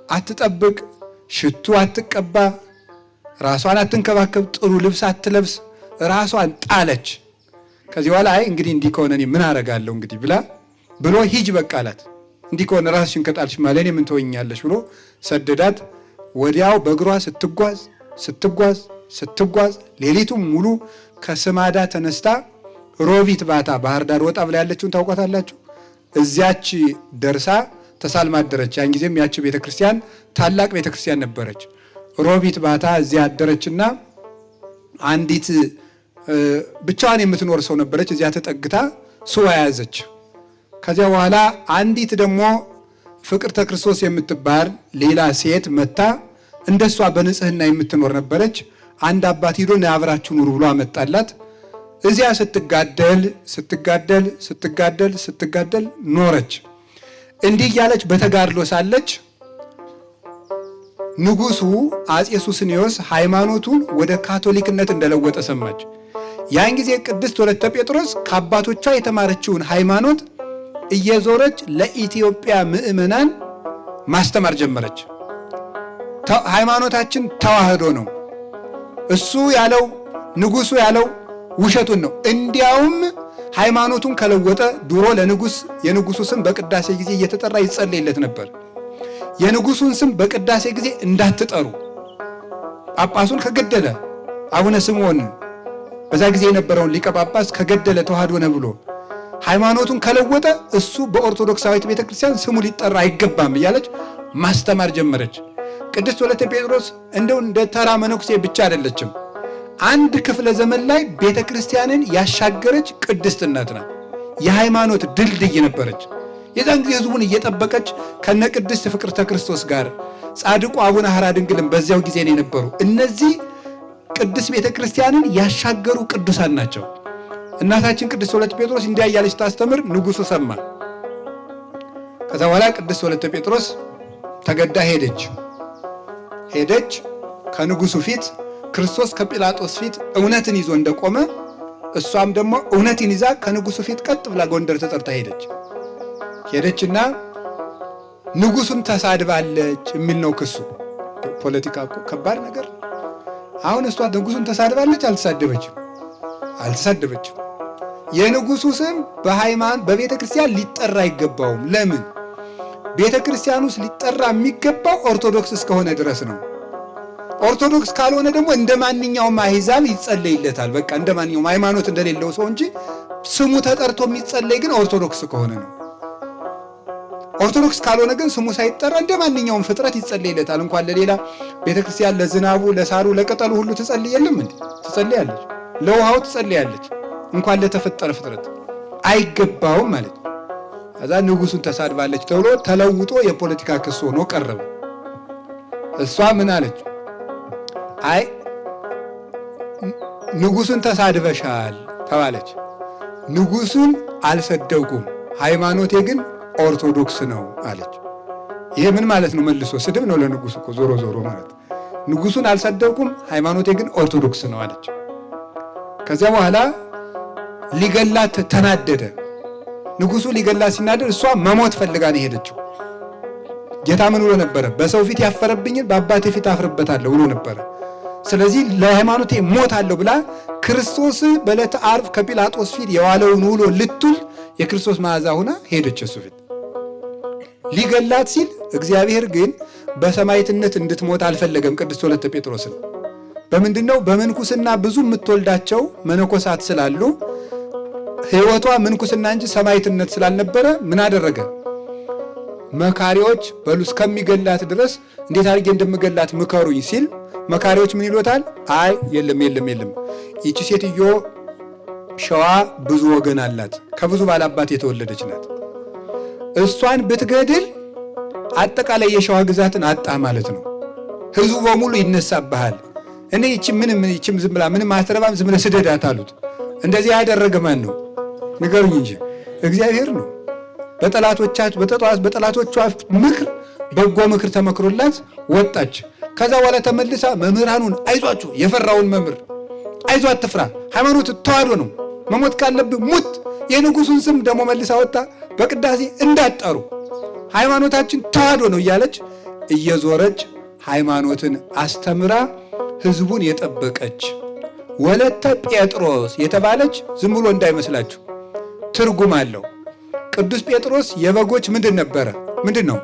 አትጠብቅ፣ ሽቱ አትቀባ፣ ራሷን አትንከባከብ፣ ጥሩ ልብስ አትለብስ፣ ራሷን ጣለች። ከዚህ በኋላ አይ እንግዲህ እንዲህ ከሆነ እኔ ምን አደርጋለሁ እንግዲህ ብሎ ሂጅ በቃ አላት። እንዲህ ከሆነ ራስሽን ከጣልሽ ማለት እኔ ምን ትሆኛለሽ ብሎ ሰደዳት። ወዲያው በእግሯ ስትጓዝ ሌሊቱም ሙሉ ከስማዳ ተነስታ ሮቢት ባታ ባህር ዳር ወጣ ብላ ያለችውን ታውቋታላችሁ። እዚያች ደርሳ ተሳልማ አደረች። ያን ጊዜም ያቺ ቤተክርስቲያን ታላቅ ቤተክርስቲያን ነበረች። ሮቢት ባታ እዚያ አደረችና አንዲት ብቻዋን የምትኖር ሰው ነበረች። እዚያ ተጠግታ ሱባ ያዘች። ከዚያ በኋላ አንዲት ደግሞ ፍቅርተ ክርስቶስ የምትባል ሌላ ሴት መታ እንደሷ በንጽህና የምትኖር ነበረች። አንድ አባት ሂዶ አብራችሁ ኑሩ ብሎ አመጣላት። እዚያ ስትጋደል ኖረች። እንዲህ እያለች በተጋድሎ ሳለች ንጉሱ አጼ ሱስንዮስ ሃይማኖቱን ወደ ካቶሊክነት እንደለወጠ ሰማች። ያን ጊዜ ቅድስት ወለተ ጴጥሮስ ከአባቶቿ የተማረችውን ሃይማኖት እየዞረች ለኢትዮጵያ ምዕመናን ማስተማር ጀመረች። ሃይማኖታችን ተዋህዶ ነው፣ እሱ ያለው ንጉሱ ያለው ውሸቱን ነው። እንዲያውም ሃይማኖቱን ከለወጠ ድሮ የንጉሱ ስም በቅዳሴ ጊዜ እየተጠራ ይጸለይለት ነበር። የንጉሱን ስም በቅዳሴ ጊዜ እንዳትጠሩ፣ ጳጳሱን ከገደለ አቡነ ስምዖን በዛ ጊዜ የነበረውን ሊቀ ጳጳስ ከገደለ ተዋህዶ ነው ብሎ ሃይማኖቱን ከለወጠ እሱ በኦርቶዶክሳዊት ቤተክርስቲያን ስሙ ሊጠራ አይገባም እያለች ማስተማር ጀመረች። ቅድስት ወለተ ጴጥሮስ እንደው እንደ ተራ መነኩሴ ብቻ አይደለችም። አንድ ክፍለ ዘመን ላይ ቤተክርስቲያንን ያሻገረች ቅድስት እናት ናት። የሃይማኖት ድልድይ ነበረች። የዛን ጊዜ ህዝቡን እየጠበቀች ከነ ቅድስት ፍቅርተ ክርስቶስ ጋር ጻድቁ አቡነ ሐራ ድንግልም በዚያው ጊዜ ነው የነበሩ። እነዚህ ቅድስት ቤተክርስቲያንን ያሻገሩ ቅዱሳን ናቸው። እናታችን ቅድስት ወለተ ጴጥሮስ እንዲያ እያለች ታስተምር፣ ንጉሱ ሰማ። ከዛ በኋላ ቅድስት ወለተ ጴጥሮስ ተገዳ ሄደች ከንጉሱ ፊት። ክርስቶስ ከጲላጦስ ፊት እውነትን ይዞ እንደቆመ እሷም ደግሞ እውነትን ይዛ ከንጉሱ ፊት ቀጥ ብላ ጎንደር ተጠርታ ሄደችና ንጉሱን ተሳድባለች የሚል ነው ክሱ። ፖለቲካ እኮ ከባድ ነገር። አሁን እሷ ንጉሱን ተሳድባለች? አልተሳደበችም። የንጉሱ ስም በቤተ ክርስቲያን ሊጠራ አይገባውም። ለምን? ቤተ ክርስቲያን ውስጥ ሊጠራ የሚገባው ኦርቶዶክስ እስከሆነ ድረስ ነው። ኦርቶዶክስ ካልሆነ ደግሞ እንደ ማንኛውም አሕዛብ ይጸለይለታል። በቃ እንደ ማንኛውም ሃይማኖት እንደሌለው ሰው እንጂ ስሙ ተጠርቶ የሚጸለይ ግን ኦርቶዶክስ ከሆነ ነው። ኦርቶዶክስ ካልሆነ ግን ስሙ ሳይጠራ እንደ ማንኛውም ፍጥረት ይጸለይለታል። እንኳን ለሌላ ቤተክርስቲያን ለዝናቡ፣ ለሳሩ፣ ለቅጠሉ ሁሉ ትጸልይ የለም እንዴ? ትጸልያለች። ለውሃው ትጸልያለች። እንኳን ለተፈጠረ ፍጥረት አይገባውም ማለት ነው። ከዛ ንጉሱን ተሳድባለች ተብሎ ተለውጦ የፖለቲካ ክስ ሆኖ ቀረበ። እሷ ምን አለች? አይ ንጉሱን ተሳድበሻል ተባለች። ንጉሱን አልሰደውኩም፣ ሃይማኖቴ ግን ኦርቶዶክስ ነው አለች። ይሄ ምን ማለት ነው? መልሶ ስድብ ነው ለንጉሱ እኮ ዞሮ ማለት። ንጉሱን አልሰደውኩም፣ ሃይማኖቴ ግን ኦርቶዶክስ ነው አለች። ከዚያ በኋላ ሊገላት ተናደደ። ንጉሱ ሊገላት ሲናደድ እሷ መሞት ፈልጋ ነው የሄደችው። ጌታ ምን ብሎ ነበረ? በሰው ፊት ያፈረብኝን በአባቴ ፊት አፍርበታለሁ ብሎ ነበረ። ስለዚህ ለሃይማኖቴ ሞታለሁ ብላ ክርስቶስ በዕለተ ዓርብ ከጲላጦስ ፊት የዋለውን ውሎ ልትውል የክርስቶስ መዓዛ ሆና ሄደች እሱ ፊት። ሊገላት ሲል እግዚአብሔር ግን በሰማዕትነት እንድትሞት አልፈለገም ቅድስት ወለተ ጴጥሮስን። በምንድነው? በምንኩስና ብዙ የምትወልዳቸው መነኮሳት ስላሉ ሕይወቷ ምንኩስና እንጂ ሰማዕትነት ስላልነበረ ምን አደረገ? መካሪዎች በሉ እስከሚገላት ድረስ እንዴት አድርጌ እንደምገላት ምከሩኝ ሲል መካሪዎች ምን ይሎታል? አይ የለም ይቺ ሴትዮ ሸዋ ብዙ ወገን አላት፣ ከብዙ ባላባት የተወለደች ናት። እሷን ብትገድል አጠቃላይ የሸዋ ግዛትን አጣ ማለት ነው። ህዝቡ በሙሉ ይነሳብሃል። እኔ ይቺም ዝም ብላ ምንም አትረባም፣ ዝም ብለህ ስደዳት አሉት። እንደዚህ ያደረገ ማን ነው? ንገሩኝ እንጂ እግዚአብሔር ነው። በጠላቶቿ ምክር በጎ ምክር ተመክሮላት ወጣች። ከዛ በኋላ ተመልሳ መምህራኑን አይዟችሁ፣ የፈራውን መምህር አይዞህ አትፍራ፣ ሃይማኖት ተዋህዶ ነው፣ መሞት ካለብህ ሙት፣ የንጉሱን ስም ደግሞ መልሳ ወጣ በቅዳሴ እንዳትጠሩ ሃይማኖታችን ተዋህዶ ነው እያለች እየዞረች ሃይማኖትን አስተምራ ህዝቡን የጠበቀች ወለተ ጴጥሮስ የተባለች ዝም ብሎ እንዳይመስላችሁ ትርጉም አለው። ቅዱስ ጴጥሮስ የበጎች ምንድን ነበረ? ምንድን ነው?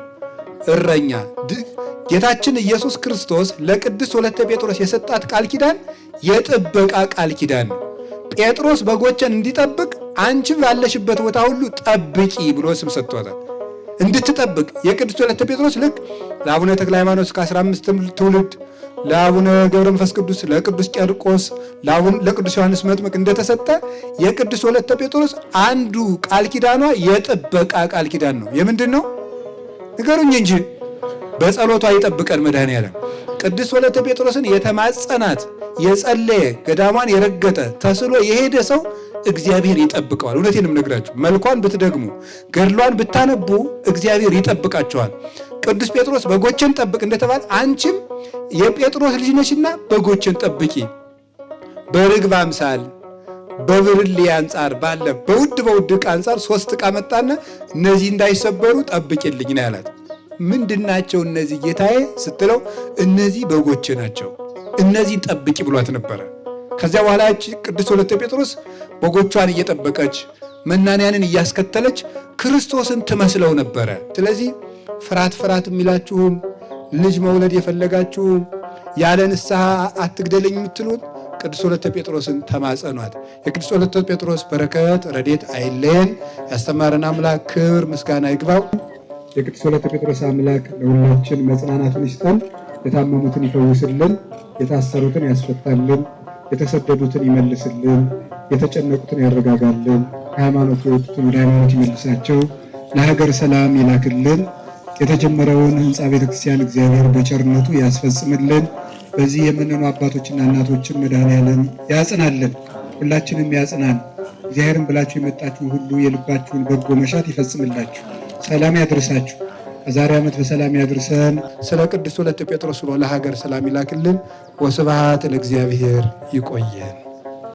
እረኛ። ጌታችን ኢየሱስ ክርስቶስ ለቅዱስ ወለተ ጴጥሮስ የሰጣት ቃል ኪዳን የጥበቃ ቃል ኪዳን ነው። ጴጥሮስ በጎችን እንዲጠብቅ አንቺ ባለሽበት ቦታ ሁሉ ጠብቂ ብሎ ስም ሰጥቷታል። እንድትጠብቅ የቅዱስ ወለተ ጴጥሮስ ልክ ለአቡነ ተክለ ሃይማኖት እስከ 15 ትውልድ፣ ለአቡነ ገብረ መንፈስ ቅዱስ፣ ለቅዱስ ቄርቆስ፣ ለቅዱስ ዮሐንስ መጥምቅ እንደተሰጠ የቅዱስ ወለተ ጴጥሮስ አንዱ ቃል ኪዳኗ የጥበቃ ቃል ኪዳን ነው። የምንድን ነው ንገሩኝ እንጂ። በጸሎቷ ይጠብቀን መድኃኔዓለም። ቅዱስ ወለተ ጴጥሮስን የተማጸናት የጸለየ ገዳሟን የረገጠ ተስሎ የሄደ ሰው እግዚአብሔር ይጠብቀዋል። እውነቴንም ነግራችሁ መልኳን ብትደግሙ ገድሏን ብታነቡ እግዚአብሔር ይጠብቃቸዋል። ቅዱስ ጴጥሮስ በጎችን ጠብቅ እንደተባለ አንቺም የጴጥሮስ ልጅ ነሽና በጎችን ጠብቂ። በርግብ አምሳል በብርሌ አንጻር ባለ በውድ ዕቃ አንጻር 3 ዕቃ መጣና እነዚህ እንዳይሰበሩ ጠብቂልኝ ነው ያላት። ምንድናቸው እነዚህ ጌታዬ ስትለው እነዚህ በጎች ናቸው፣ እነዚህን ጠብቂ ብሏት ነበረ። ከዚያ በኋላ ቅዱስ ወለተ ጴጥሮስ በጎቿን እየጠበቀች መናንያንን እያስከተለች ክርስቶስን ትመስለው ነበረ። ስለዚህ ፍርሃት የሚላችሁም ልጅ መውለድ የፈለጋችሁም ያለ ንስሐ አትግደለኝ የምትሉት ቅዱስ ወለተ ጴጥሮስን ተማጸኗት። የቅዱስ ወለተ ጴጥሮስ በረከት ረድኤት አይለየን። ያስተማረን አምላክ ክብር ምስጋና ይግባው። የቅዱስ ወለተ ጴጥሮስ አምላክ ለሁላችን መጽናናትን ይስጠን፣ የታመሙትን ይፈውስልን፣ የታሰሩትን ያስፈታልን፣ የተሰደዱትን ይመልስልን፣ የተጨነቁትን ያረጋጋልን፣ ከሃይማኖት የወጡትን ወደ ሃይማኖት ይመልሳቸው፣ ለሀገር ሰላም ይላክልን፣ የተጀመረውን ሕንፃ ቤተክርስቲያን እግዚአብሔር በቸርነቱ ያስፈጽምልን። በዚህ የምንኑ አባቶችና እናቶችን መድኃኔዓለም ያጽናልን፣ ሁላችንም ያጽናን። እግዚአብሔርን ብላችሁ የመጣችሁ ሁሉ የልባችሁን በጎ መሻት ይፈጽምላችሁ፣ ሰላም ያድርሳችሁ። ከዛሬ ዓመት በሰላም ያድርሰን። ስለ ቅዱስ ወለተ ጴጥሮስ ብሎ ለሀገር ሰላም ይላክልን። ወስብሐት ለእግዚአብሔር። ይቆየን።